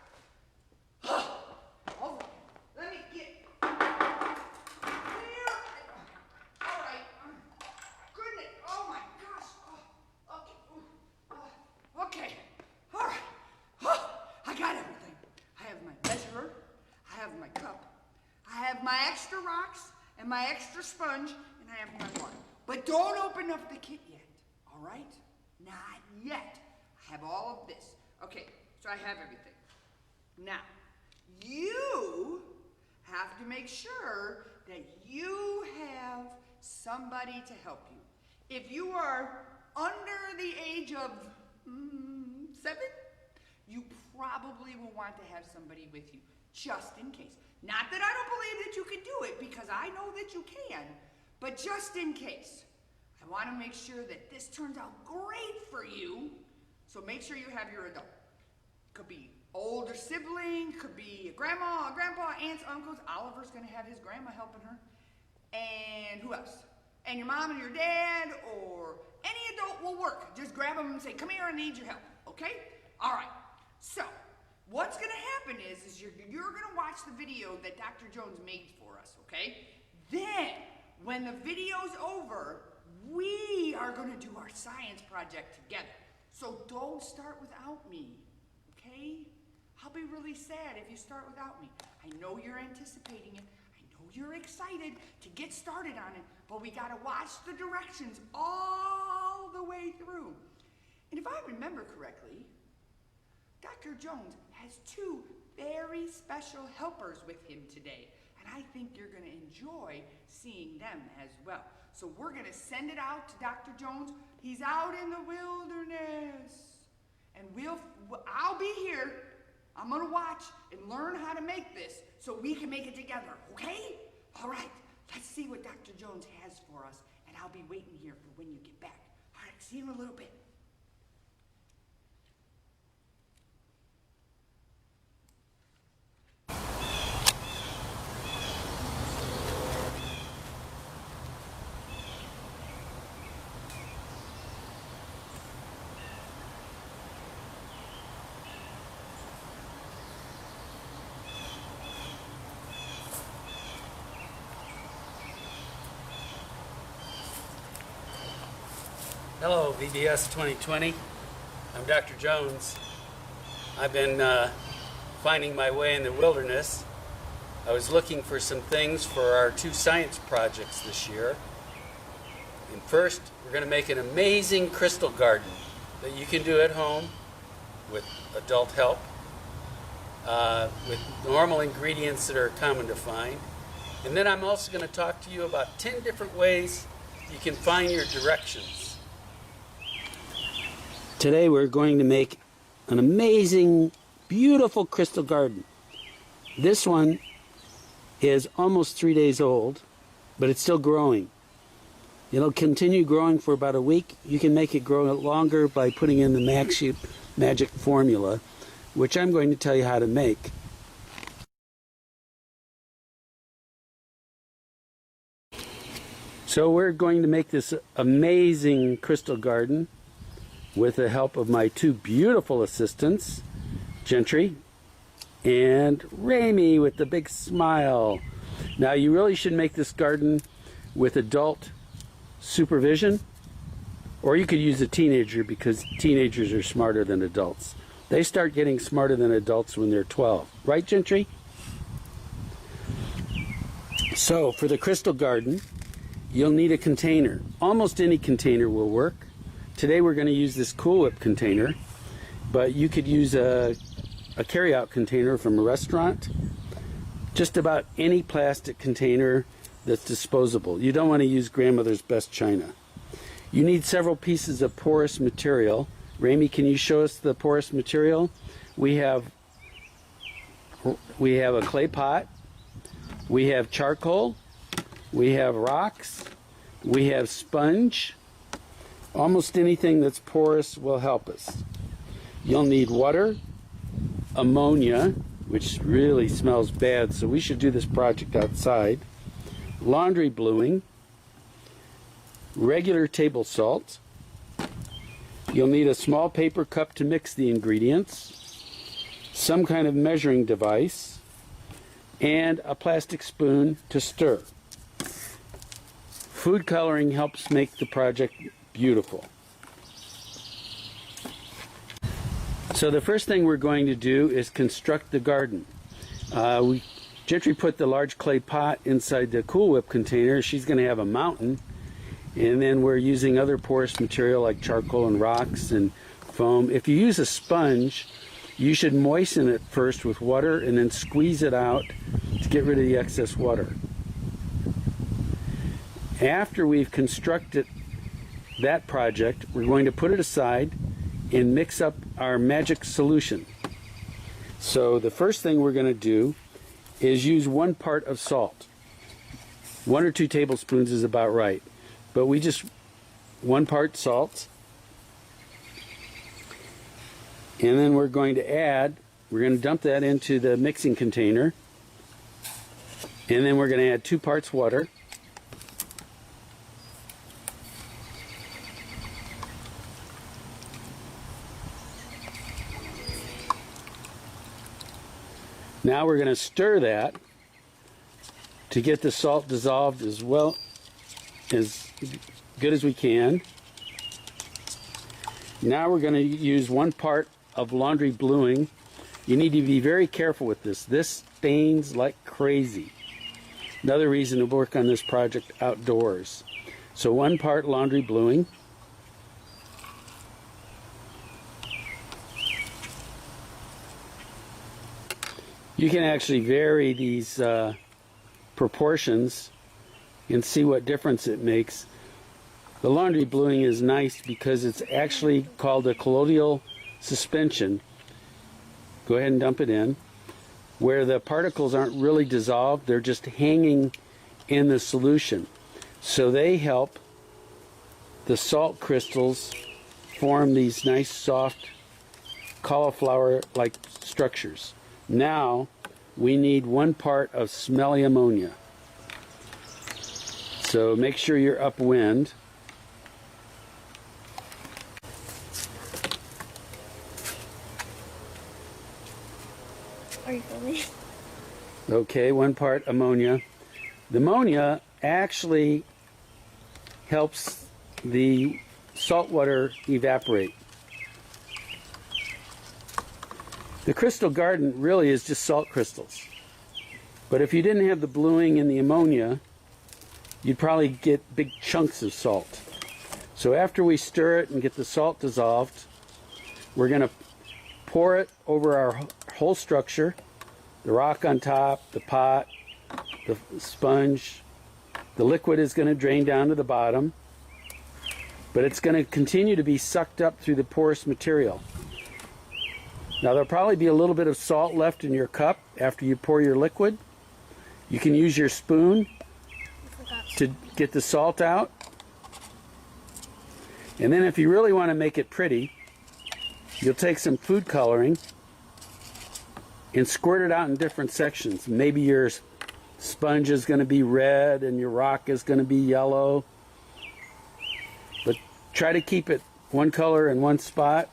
Speaker 1: All right. Let me get there. All right. Goodness. Oh my gosh. Okay. All right. I got everything. I have my measurer. I have my cup. I have my extra rocks and my extra sponge, and I have my water. But don't open up the kit yet. All right? Not yet. I have all of this. Okay, so I have everything. Now, you have to make sure that you have somebody to help you. If you are under the age of 7, you probably will want to have somebody with you, just in case. Not that I don't believe that you can do it, because I know that you can, but just in case. I want to make sure that this turns out great for you, so make sure you have your adult. Could be older sibling, could be a grandma, a grandpa, aunts, uncles. Oliver's going to have his grandma helping her. And who else? And your mom and your dad, or any adult will work. Just grab them and say, come here, I need your help, okay? All right, so what's going to happen is you're going to watch the video that Dr. Jones made for us, okay? Then, when the video's over, we are going to do our science project together. So don't start without me, okay? I'll be really sad if you start without me. I know you're anticipating it. I know you're excited to get started on it, but we got to watch the directions all the way through. And if I remember correctly, Dr. Jones has 2 very special helpers with him today, and I think you're going to enjoy seeing them as well. So we're going to send it out to Dr. Jones. He's out in the wilderness, and I'll be here. I'm going to watch and learn how to make this so we can make it together, okay? All right, let's see what Dr. Jones has for us, and I'll be waiting here for when you get back. All right, see you in a little bit.
Speaker 8: Hello, VBS 2020. I'm Dr. Jones. I've been finding my way in the wilderness. I was looking for some things for our 2 science projects this year. And first, we're going to make an amazing crystal garden that you can do at home with adult help, with normal ingredients that are common to find. And then I'm also going to talk to you about 10 different ways you can find your directions. Today we're going to make an amazing, beautiful crystal garden. This one is almost 3 days old, but it's still growing. It'll continue growing for about a week. You can make it grow longer by putting in the magic formula, which I'm going to tell you how to make. So we're going to make this amazing crystal garden with the help of my two beautiful assistants, Gentry and Ramey with the big smile. Now you really should make this garden with adult supervision, or you could use a teenager because teenagers are smarter than adults. They start getting smarter than adults when they're 12. Right, Gentry? So for the crystal garden, you'll need a container. Almost any container will work. Today we're going to use this Cool Whip container, but you could use a carry-out container from a restaurant. Just about any plastic container that's disposable. You don't want to use grandmother's best china. You need several pieces of porous material. Ramey, can you show us the porous material? We have a clay pot, we have charcoal, we have rocks, we have sponge. Almost anything that's porous will help us. You'll need water, ammonia, which really smells bad, so we should do this project outside, laundry bluing, regular table salt. You'll need a small paper cup to mix the ingredients, some kind of measuring device, and a plastic spoon to stir. Food coloring helps make the project beautiful. So the first thing we're going to do is construct the garden. Gentry put the large clay pot inside the Cool Whip container. She's going to have a mountain, and then we're using other porous material like charcoal and rocks and foam. If you use a sponge, you should moisten it first with water and then squeeze it out to get rid of the excess water. After we've constructed that project, we're going to put it aside and mix up our magic solution. So the first thing we're going to do is use 1 part of salt. 1 or 2 tablespoons is about right, but we just 1 part salt, and then we're going to dump that into the mixing container, and then we're going to add 2 parts water. Now we're going to stir that to get the salt dissolved as well, as good as we can. Now we're going to use 1 part of laundry bluing. You need to be very careful with this. This stains like crazy. Another reason to work on this project outdoors. So 1 part laundry bluing. You can actually vary these proportions and see what difference it makes. The laundry bluing is nice because it's actually called a colloidal suspension. Go ahead and dump it in. Where the particles aren't really dissolved, they're just hanging in the solution. So they help the salt crystals form these nice soft cauliflower-like structures. Now we need 1 part of smelly ammonia. So make sure you're upwind.
Speaker 6: Are you filming?
Speaker 8: Okay, 1 part ammonia. The ammonia actually helps the salt water evaporate. The crystal garden really is just salt crystals. But if you didn't have the bluing and the ammonia, you'd probably get big chunks of salt. So after we stir it and get the salt dissolved, we're going to pour it over our whole structure, the rock on top, the pot, the sponge. The liquid is going to drain down to the bottom. but it's going to continue to be sucked up through the porous material. Now there'll probably be a little bit of salt left in your cup after you pour your liquid. You can use your spoon to get the salt out. And then if you really want to make it pretty, you'll take some food coloring and squirt it out in different sections. Maybe your sponge is going to be red and your rock is going to be yellow. But try to keep it one color in one spot.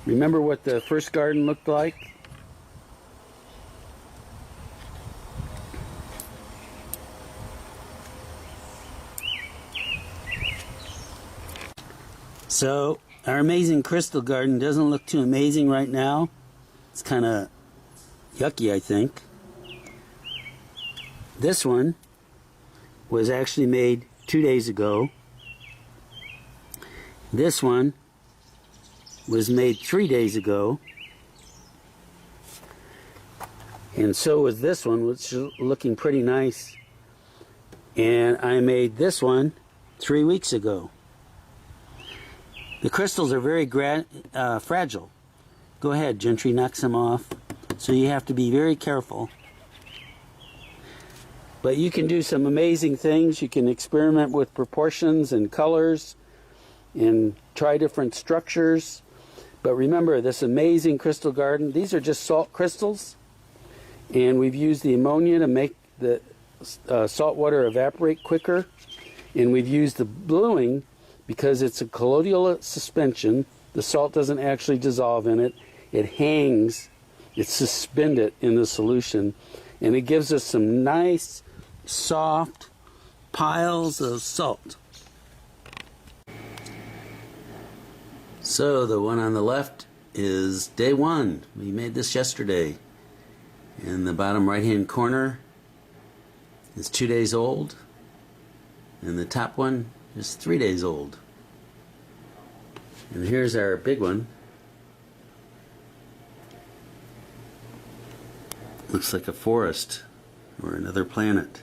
Speaker 8: Remember what the first garden looked like? So, our amazing crystal garden doesn't look too amazing right now. It's kind of yucky, I think. This one was actually made 2 days ago. This one was made 3 days ago. And so was this one, which is looking pretty nice. And I made this one 3 weeks ago. The crystals are very fragile. Go ahead, Gentry, knock some off. So you have to be very careful. But you can do some amazing things. You can experiment with proportions and colors and try different structures. But remember, this amazing crystal garden, these are just salt crystals. And we've used the ammonia to make the salt water evaporate quicker. And we've used the bluing because it's a colloidal suspension. The salt doesn't actually dissolve in it. It hangs, it's suspended in the solution. And it gives us some nice, soft piles of salt. So the one on the left is day one. We made this yesterday. In the bottom right hand corner is 2 days old. And the top one is 3 days old. And here's our big one. Looks like a forest or another planet.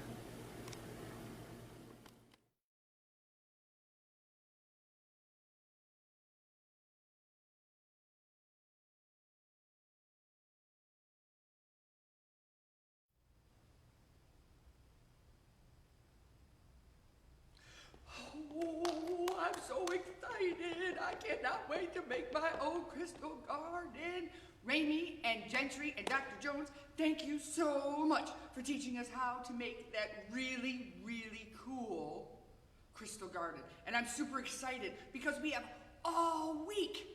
Speaker 1: Oh, I'm so excited. I cannot wait to make my own crystal garden. Raimi and Gentry and Dr. Jones, thank you so much for teaching us how to make that really, really cool crystal garden. And I'm super excited because we have all week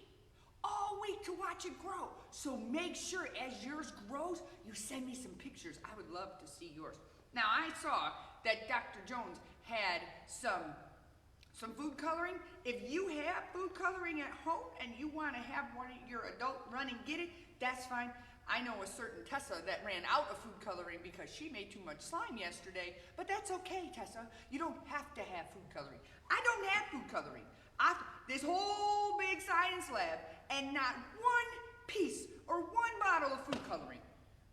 Speaker 1: to watch it grow. So make sure as yours grows, you send me some pictures. I would love to see yours. Now, I saw that Dr. Jones had some food coloring. If you have food coloring at home and you want to have one of your adult run and get it, that's fine. I know a certain Tessa that ran out of food coloring because she made too much slime yesterday, but that's okay, Tessa. You don't have to have food coloring. I don't have food coloring. This whole big science lab and not one piece or one bottle of food coloring.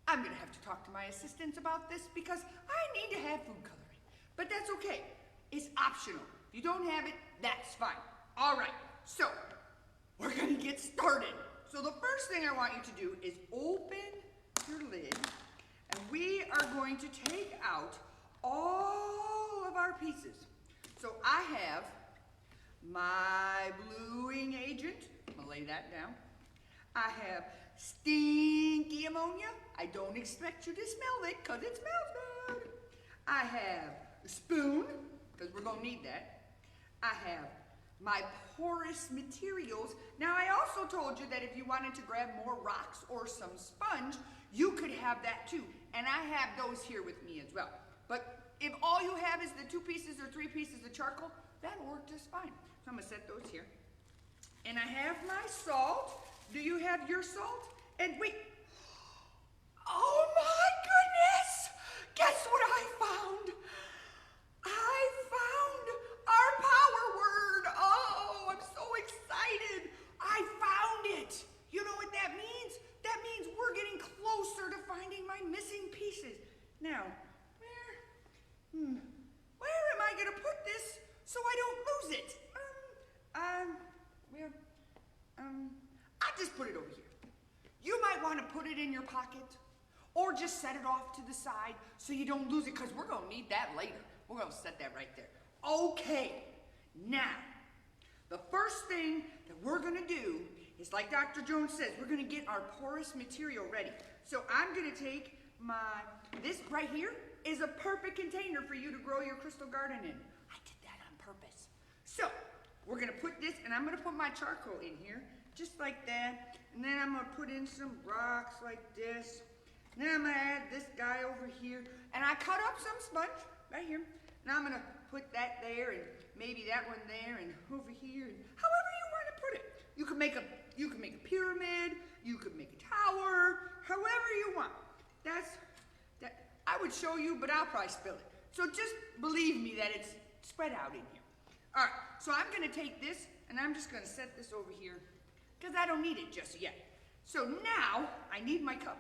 Speaker 1: I'm gonna have to talk to my assistants about this because I need to have food coloring, but that's okay. It's optional. If you don't have it, that's fine. All right, so we're gonna get started. So the first thing I want you to do is open your lid, and we are going to take out all of our pieces. So I have my bluing agent. I'm gonna lay that down. I have stinky ammonia. I don't expect you to smell it because it smells bad. I have a spoon, because we're gonna need that. I have my porous materials. Now, I also told you that if you wanted to grab more rocks or some sponge, you could have that too. And I have those here with me as well. But if all you have is the 2 pieces or 3 pieces of charcoal, that'll work just fine. So I'm gonna set those here. And I have my salt. Do you have your salt? And wait, oh my goodness! Guess what I found? I found our power word. Oh, I'm so excited. I found it. You know what that means? That means we're getting closer to finding my missing pieces. Now, where am I gonna put this so I don't lose it? Well, I'll just put it over here. You might want to put it in your pocket or just set it off to the side so you don't lose it, because we're going to need that later. We're going to set that right there. Okay, now, the first thing that we're going to do is, like Dr. Jones says, we're going to get our porous material ready. So I'm going to take this right here is a perfect container for you to grow your crystal garden in. I did that on purpose. So we're going to put this, and I'm going to put my charcoal in here, just like that. And then I'm going to put in some rocks like this. And then I'm going to add this guy over here. And I cut up some sponge right here. And I'm going to put that there, and maybe that one there, and over here, and however you want to put it. You can make a pyramid, you could make a tower, however you want. I would show you, but I'll probably spill it. So just believe me that it's spread out in here. All right, so I'm going to take this, and I'm just going to set this over here, because I don't need it just yet. So now I need my cup,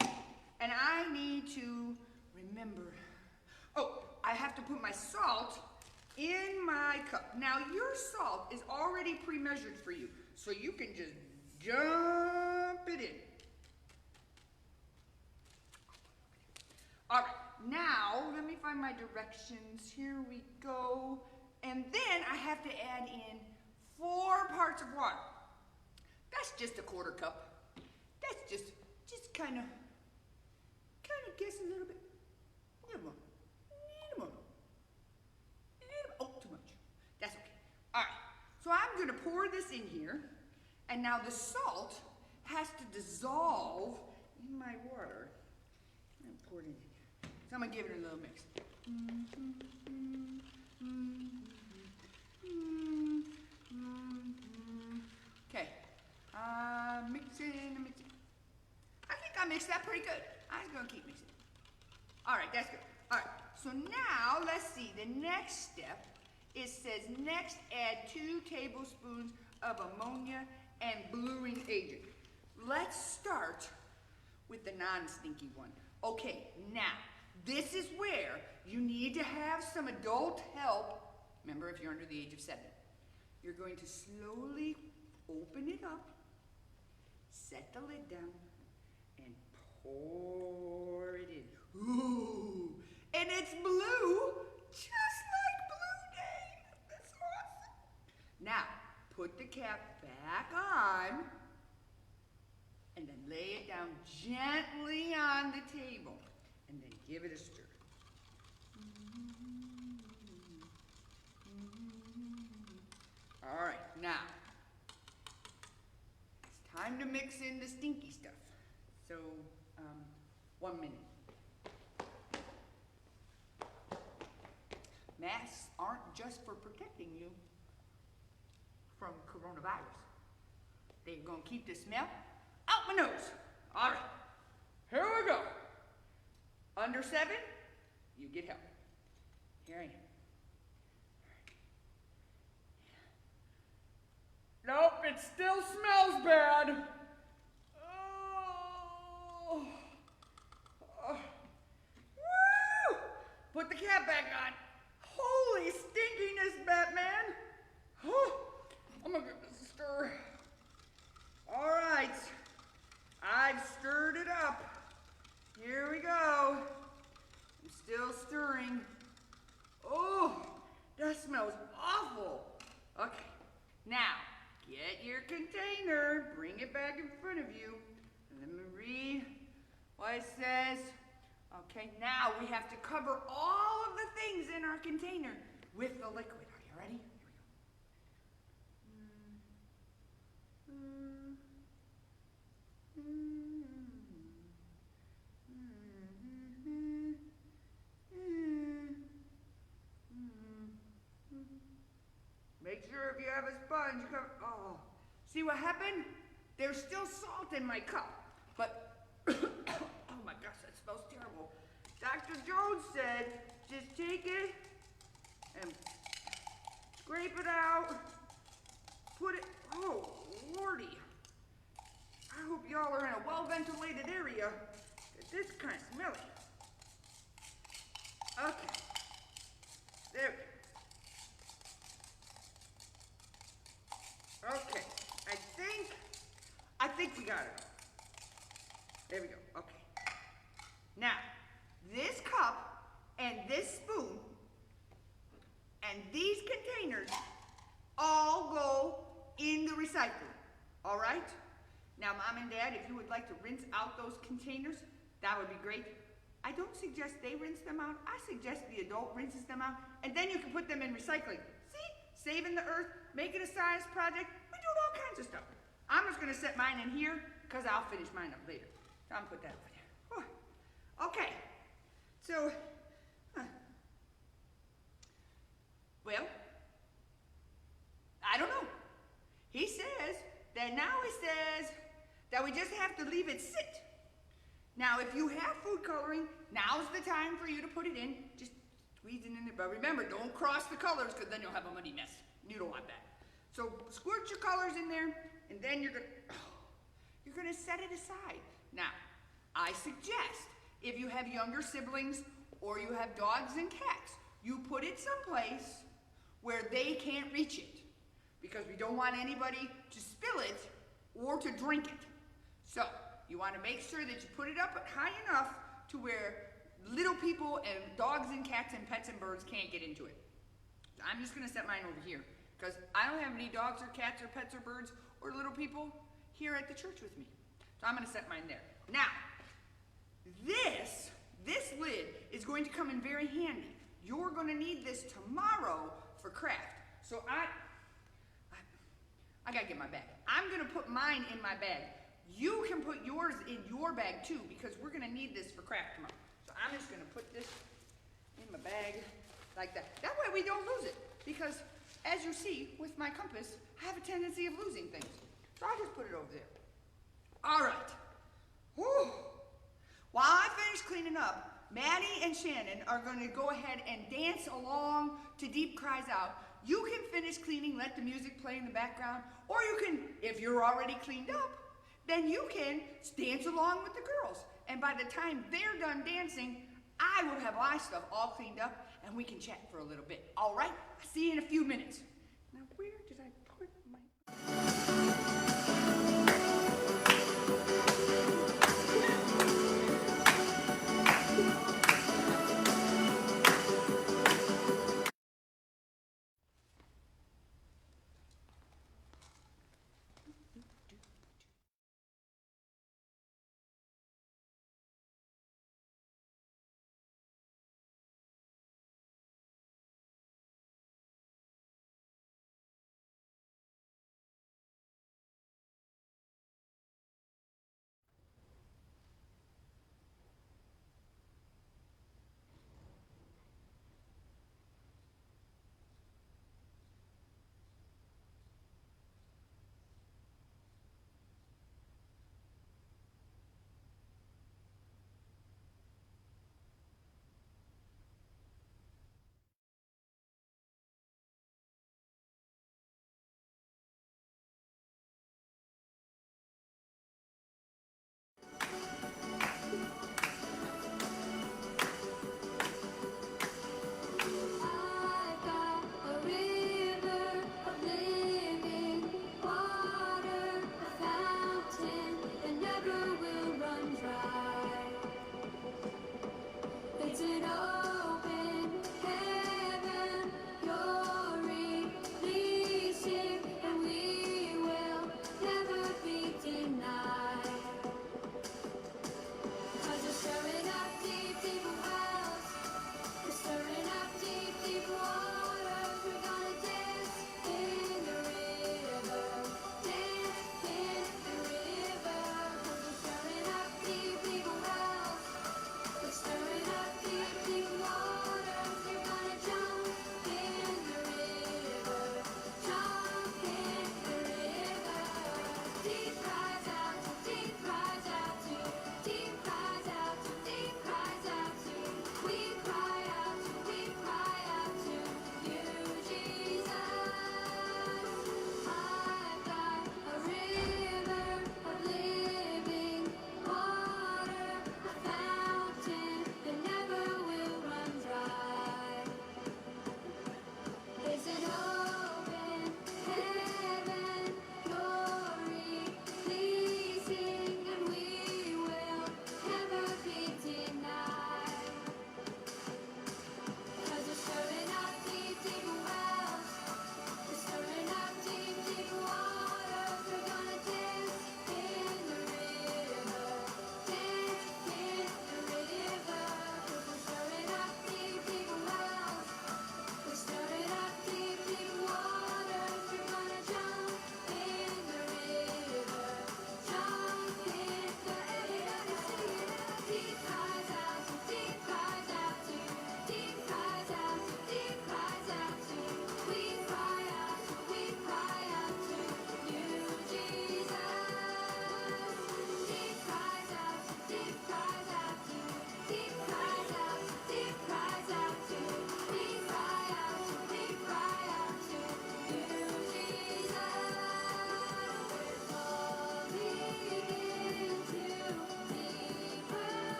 Speaker 1: and I need to remember. Oh, I have to put my salt in my cup. Now your salt is already pre-measured for you, so you can just jump it in. All right, now let me find my directions. Here we go. And then I have to add in 4 parts of water. That's just a 1/4 cup. That's just kind of guess a little bit. Oh, too much. That's okay. All right, so I'm gonna pour this in here, and now the salt has to dissolve in my water. I'm gonna pour it in. So I'm gonna give it a little mix. Okay, mixing. I think I mixed that pretty good. I'm gonna keep mixing. All right, that's good. All right, so now let's see. The next step, it says next add 2 tablespoons of ammonia and bluing agent. Let's start with the non-stinky one. Okay, now, this is where you need to have some adult help. Remember, if you're under the age of 7. You're going to slowly open it up, set the lid down, and pour it in. Ooh, and it's blue, just like Blue Day. That's awesome. Now, put the cap back on, and then lay it down gently on the table, and then give it a stir. All right, now, it's time to mix in the stinky stuff. So, 1 minute. Masks aren't just for protecting you from coronavirus. They're gonna keep the smell out my nose. All right, here we go. Under 7, you get help. Here I am. Nope, it still smells bad. Oh. Woo! Put the cap back on. Holy stinkiness, Batman. Oh, I'm gonna give this a stir. All right, I've stirred it up. Here we go. I'm still stirring. Oh, that smells awful. Okay, now, get your container, bring it back in front of you, and let me read what it says. Okay, now we have to cover all of the things in our container with the liquid. Are you ready? Make sure if you have a sponge, oh, see what happened? There's still salt in my cup, but, oh my gosh, that smells terrible. Dr. Jones said, just take it and scrape it out, put it, oh, Lordy. I hope y'all are in a well-ventilated area. This is kind of smelly. Okay, there we go. Okay, I think we got it. There we go, okay. Now, this cup and this spoon and these containers all go in the recycling, all right? Now, Mom and Dad, if you would like to rinse out those containers, that would be great. I don't suggest they rinse them out. I suggest the adult rinses them out, and then you can put them in recycling. See? Saving the earth, making a science project. We do all kinds of stuff. I'm just gonna set mine in here, because I'll finish mine up later. So I'm gonna put that over there. Whew. Okay. So, well, I don't know. He says that we just have to leave it sit. Now, if you have food coloring, now's the time for you to put it in. Just squeeze it in there. But remember, don't cross the colors, because then you'll have a muddy mess. You don't want that. So squirt your colors in there, and then you're gonna set it aside. Now, I suggest if you have younger siblings or you have dogs and cats, you put it someplace where they can't reach it, because we don't want anybody to spill it or to drink it. So you want to make sure that you put it up high enough to where little people and dogs and cats and pets and birds can't get into it. So I'm just going to set mine over here, because I don't have any dogs or cats or pets or birds or little people here at the church with me. So I'm going to set mine there. Now, this lid is going to come in very handy. You're going to need this tomorrow for craft. So I got to get my bag. I'm going to put mine in my bag. You can put yours in your bag too, because we're going to need this for craft tomorrow. So I'm just going to put this in my bag like that. That way we don't lose it, because as you see with my compass, I have a tendency of losing things. So I'll just put it over there. All right. Whew. While I finish cleaning up, Maddie and Shannon are going to go ahead and dance along to Deep Cries Out. You can finish cleaning, let the music play in the background, or you can, if you're already cleaned up, then you can dance along with the girls. And by the time they're done dancing, I will have my stuff all cleaned up, and we can chat for a little bit. All right? I'll see you in a few minutes. Now, where did I put my...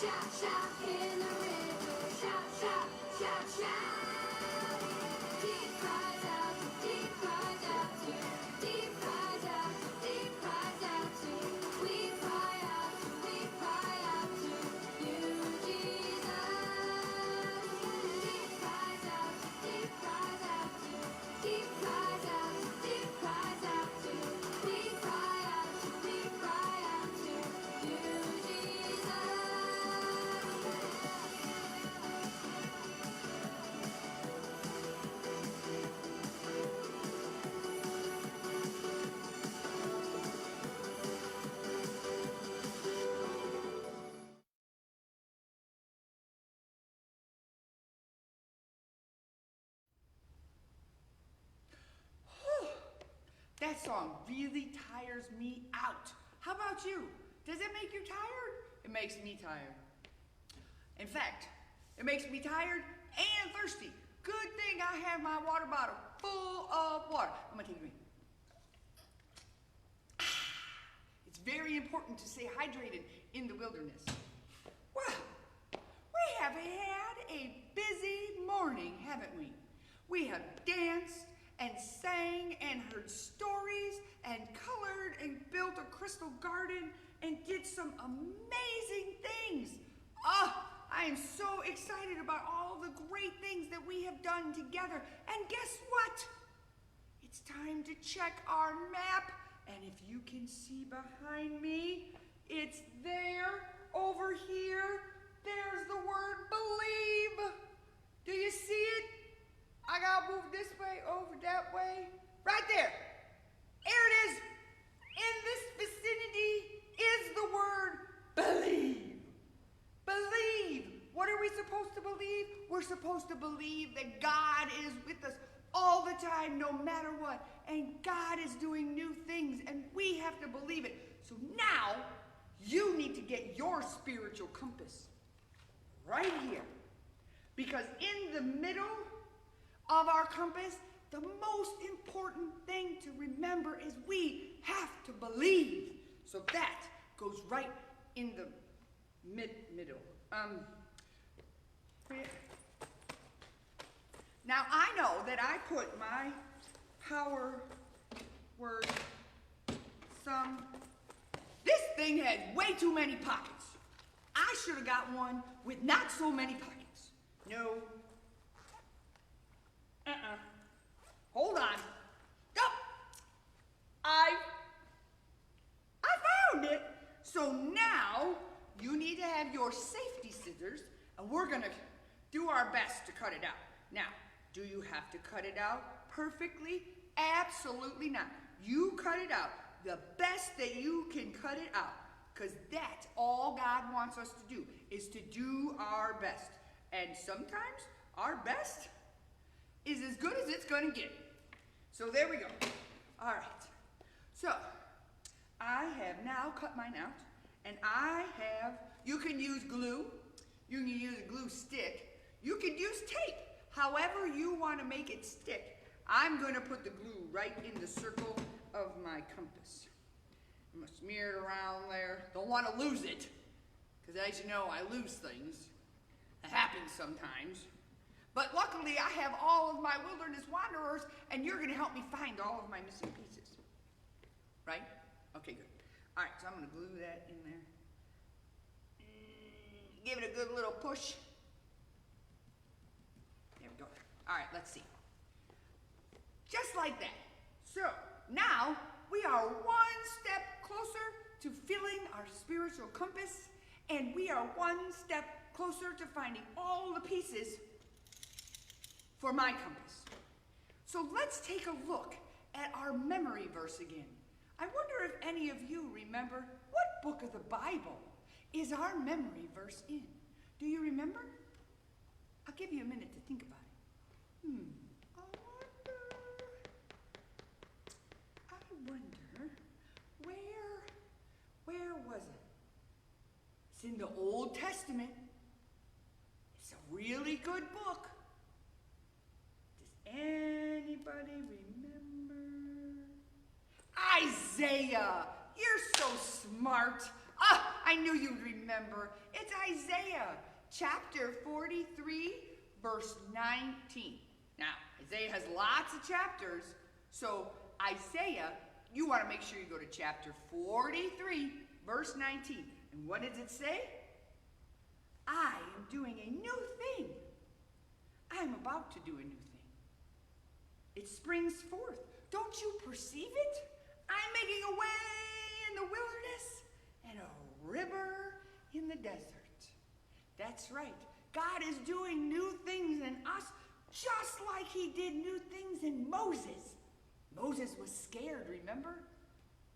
Speaker 6: shout, shout in the river. Shout, shout, shout, shout. Deep cries out to, deep cries out to, deep cries out to, deep cries out to. We cry out to, we cry out to you, Jesus. Deep cries out to, deep cries out to, deep cries out to, deep cries out to. We cry out to, we cry out to you, Jesus.
Speaker 1: That song really tires me out. How about you? Does it make you tired? It makes me tired. In fact, it makes me tired and thirsty. Good thing I have my water bottle full of water. I'm gonna take a drink. It's very important to stay hydrated in the wilderness. Well, we have had a busy morning, haven't we? We have danced and sang and heard stories and colored and built a crystal garden and did some amazing things. Oh, I am so excited about all the great things that we have done together. And guess what? It's time to check our map. And if you can see behind me, it's there, over here. There's the word believe. Do you see it? I gotta move this way, over that way. Right there. There it is. In this vicinity is the word believe. Believe. What are we supposed to believe? We're supposed to believe that God is with us all the time, no matter what. And God is doing new things, and we have to believe it. So now, you need to get your spiritual compass right here. Because in the middle of our compass, the most important thing to remember is we have to believe. So that goes right in the middle. Now I know that I put my power word this thing has way too many pockets. I should have got one with not so many pockets. No. Hold on. Oh, I found it. So now you need to have your safety scissors, and we're gonna do our best to cut it out. Now, do you have to cut it out perfectly? Absolutely not. You cut it out the best that you can cut it out, because that's all God wants us to do, is to do our best. And sometimes our best is as good as it's gonna get. So there we go. All right. So I have now cut mine out, and you can use glue, you can use a glue stick, you can use tape, however you want to make it stick. I'm going to put the glue right in the circle of my compass. I'm going to smear it around there. Don't want to lose it, because as you know, I lose things. It happens sometimes. But luckily, I have all of my wilderness wanderers, and you're going to help me find all of my missing pieces. Right? Okay, good. All right, so I'm going to glue that in there. Give it a good little push. There we go. All right, let's see. Just like that. So now we are one step closer to filling our spiritual compass, and we are one step closer to finding all the pieces for my compass. So let's take a look at our memory verse again. I wonder if any of you remember what book of the Bible is our memory verse in. Do you remember? I'll give you a minute to think about it. I wonder, where was it? It's in the Old Testament. It's a really good book. Does anybody remember? Isaiah! You're so smart. I I knew you'd remember. It's Isaiah chapter 43, verse 19. Now, Isaiah has lots of chapters, so Isaiah, you want to make sure you go to chapter 43, verse 19. And what does it say? I am doing a new thing. I am about to do a new thing. It springs forth. Don't you perceive it? I'm making a way in the wilderness and a river in the desert. That's right. God is doing new things in us, just like he did new things in Moses. Moses was scared, remember?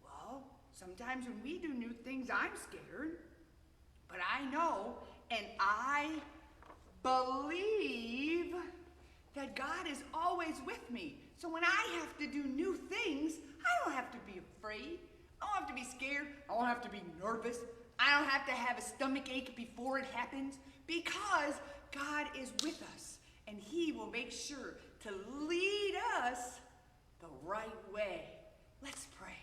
Speaker 1: Well, sometimes when we do new things, I'm scared. But I know and I believe that God is always with me. So when I have to do new things, I don't have to be afraid. I don't have to be scared. I don't have to be nervous. I don't have to have a stomach ache before it happens, because God is with us and he will make sure to lead us the right way. Let's pray.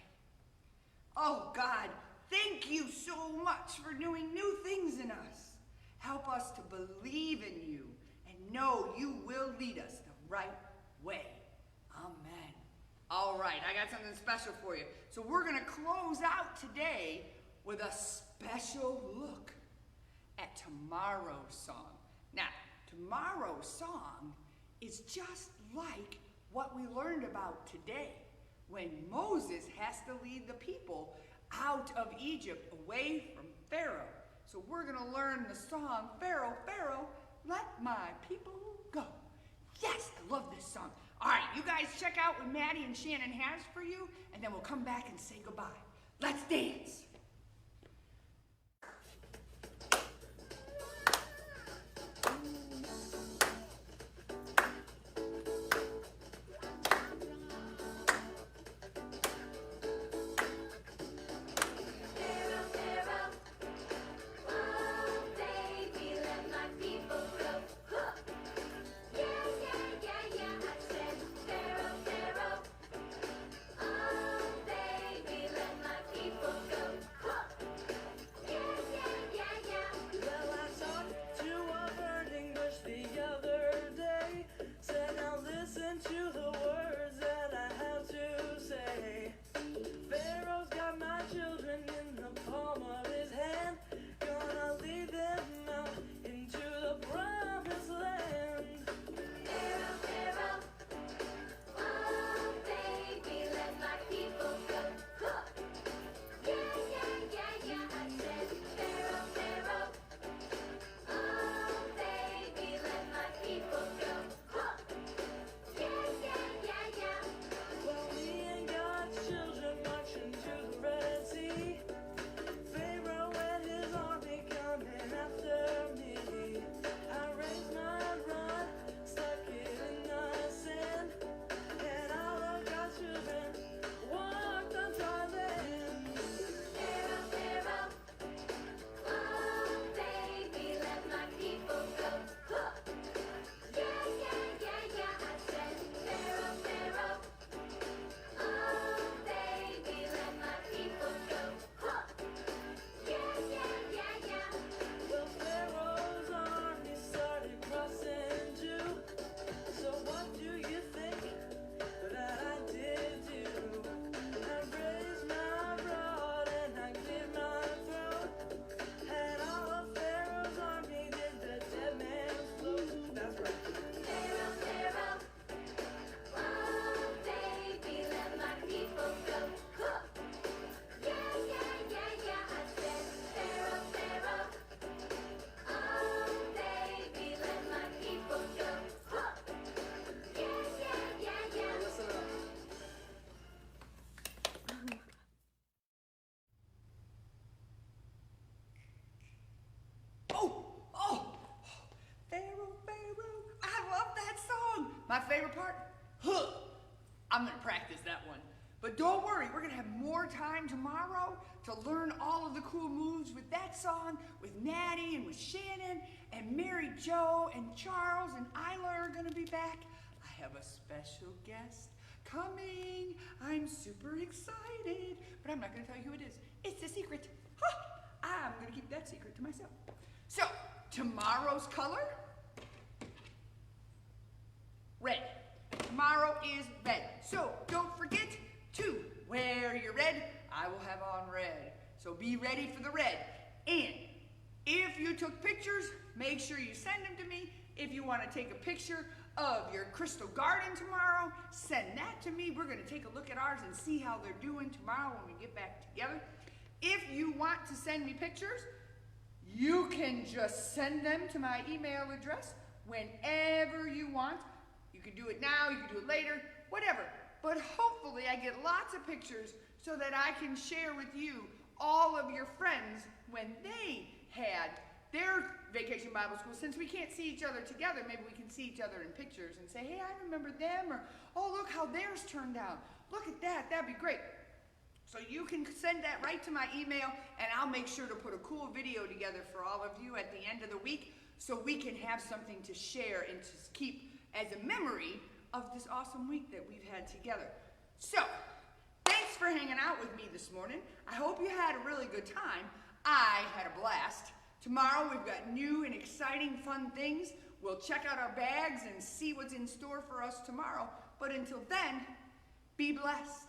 Speaker 1: Oh God, thank you so much for doing new things in us. Help us to believe in you and know you will lead us the right way. Amen. All right, I got something special for you. So we're going to close out today with a special look at tomorrow's song. Now, tomorrow's song is just like what we learned about today, when Moses has to lead the people out of Egypt, away from Pharaoh. So we're going to learn the song, Pharaoh, Pharaoh, let my people go. Yes, I love this song. All right, you guys check out what Maddie and Shannon has for you, and then we'll come back and say goodbye. Let's dance. My favorite part? Huh. I'm gonna practice that one. But don't worry, we're gonna have more time tomorrow to learn all of the cool moves with that song, with Maddie and with Shannon, and Mary Jo and Charles and Isla are gonna be back. I have a special guest coming. I'm super excited, but I'm not gonna tell you who it is. It's a secret. Huh. I'm gonna keep that secret to myself. So, tomorrow's color, red. Tomorrow is red. So, don't forget to wear your red. I will have on red. So be ready for the red. And if you took pictures, make sure you send them to me. If you want to take a picture of your crystal garden tomorrow, send that to me. We're going to take a look at ours and see how they're doing tomorrow when we get back together. If you want to send me pictures, you can just send them to my email address whenever you want. You can do it now, you can do it later, whatever. But hopefully I get lots of pictures so that I can share with you all of your friends when they had their vacation Bible school. Since we can't see each other together, maybe we can see each other in pictures and say, hey, I remember them, or oh, look how theirs turned out. Look at that, that'd be great. So you can send that right to my email, and I'll make sure to put a cool video together for all of you at the end of the week so we can have something to share and to keep as a memory of this awesome week that we've had together. So, thanks for hanging out with me this morning. I hope you had a really good time. I had a blast. Tomorrow we've got new and exciting fun things. We'll check out our bags and see what's in store for us tomorrow. But until then, be blessed.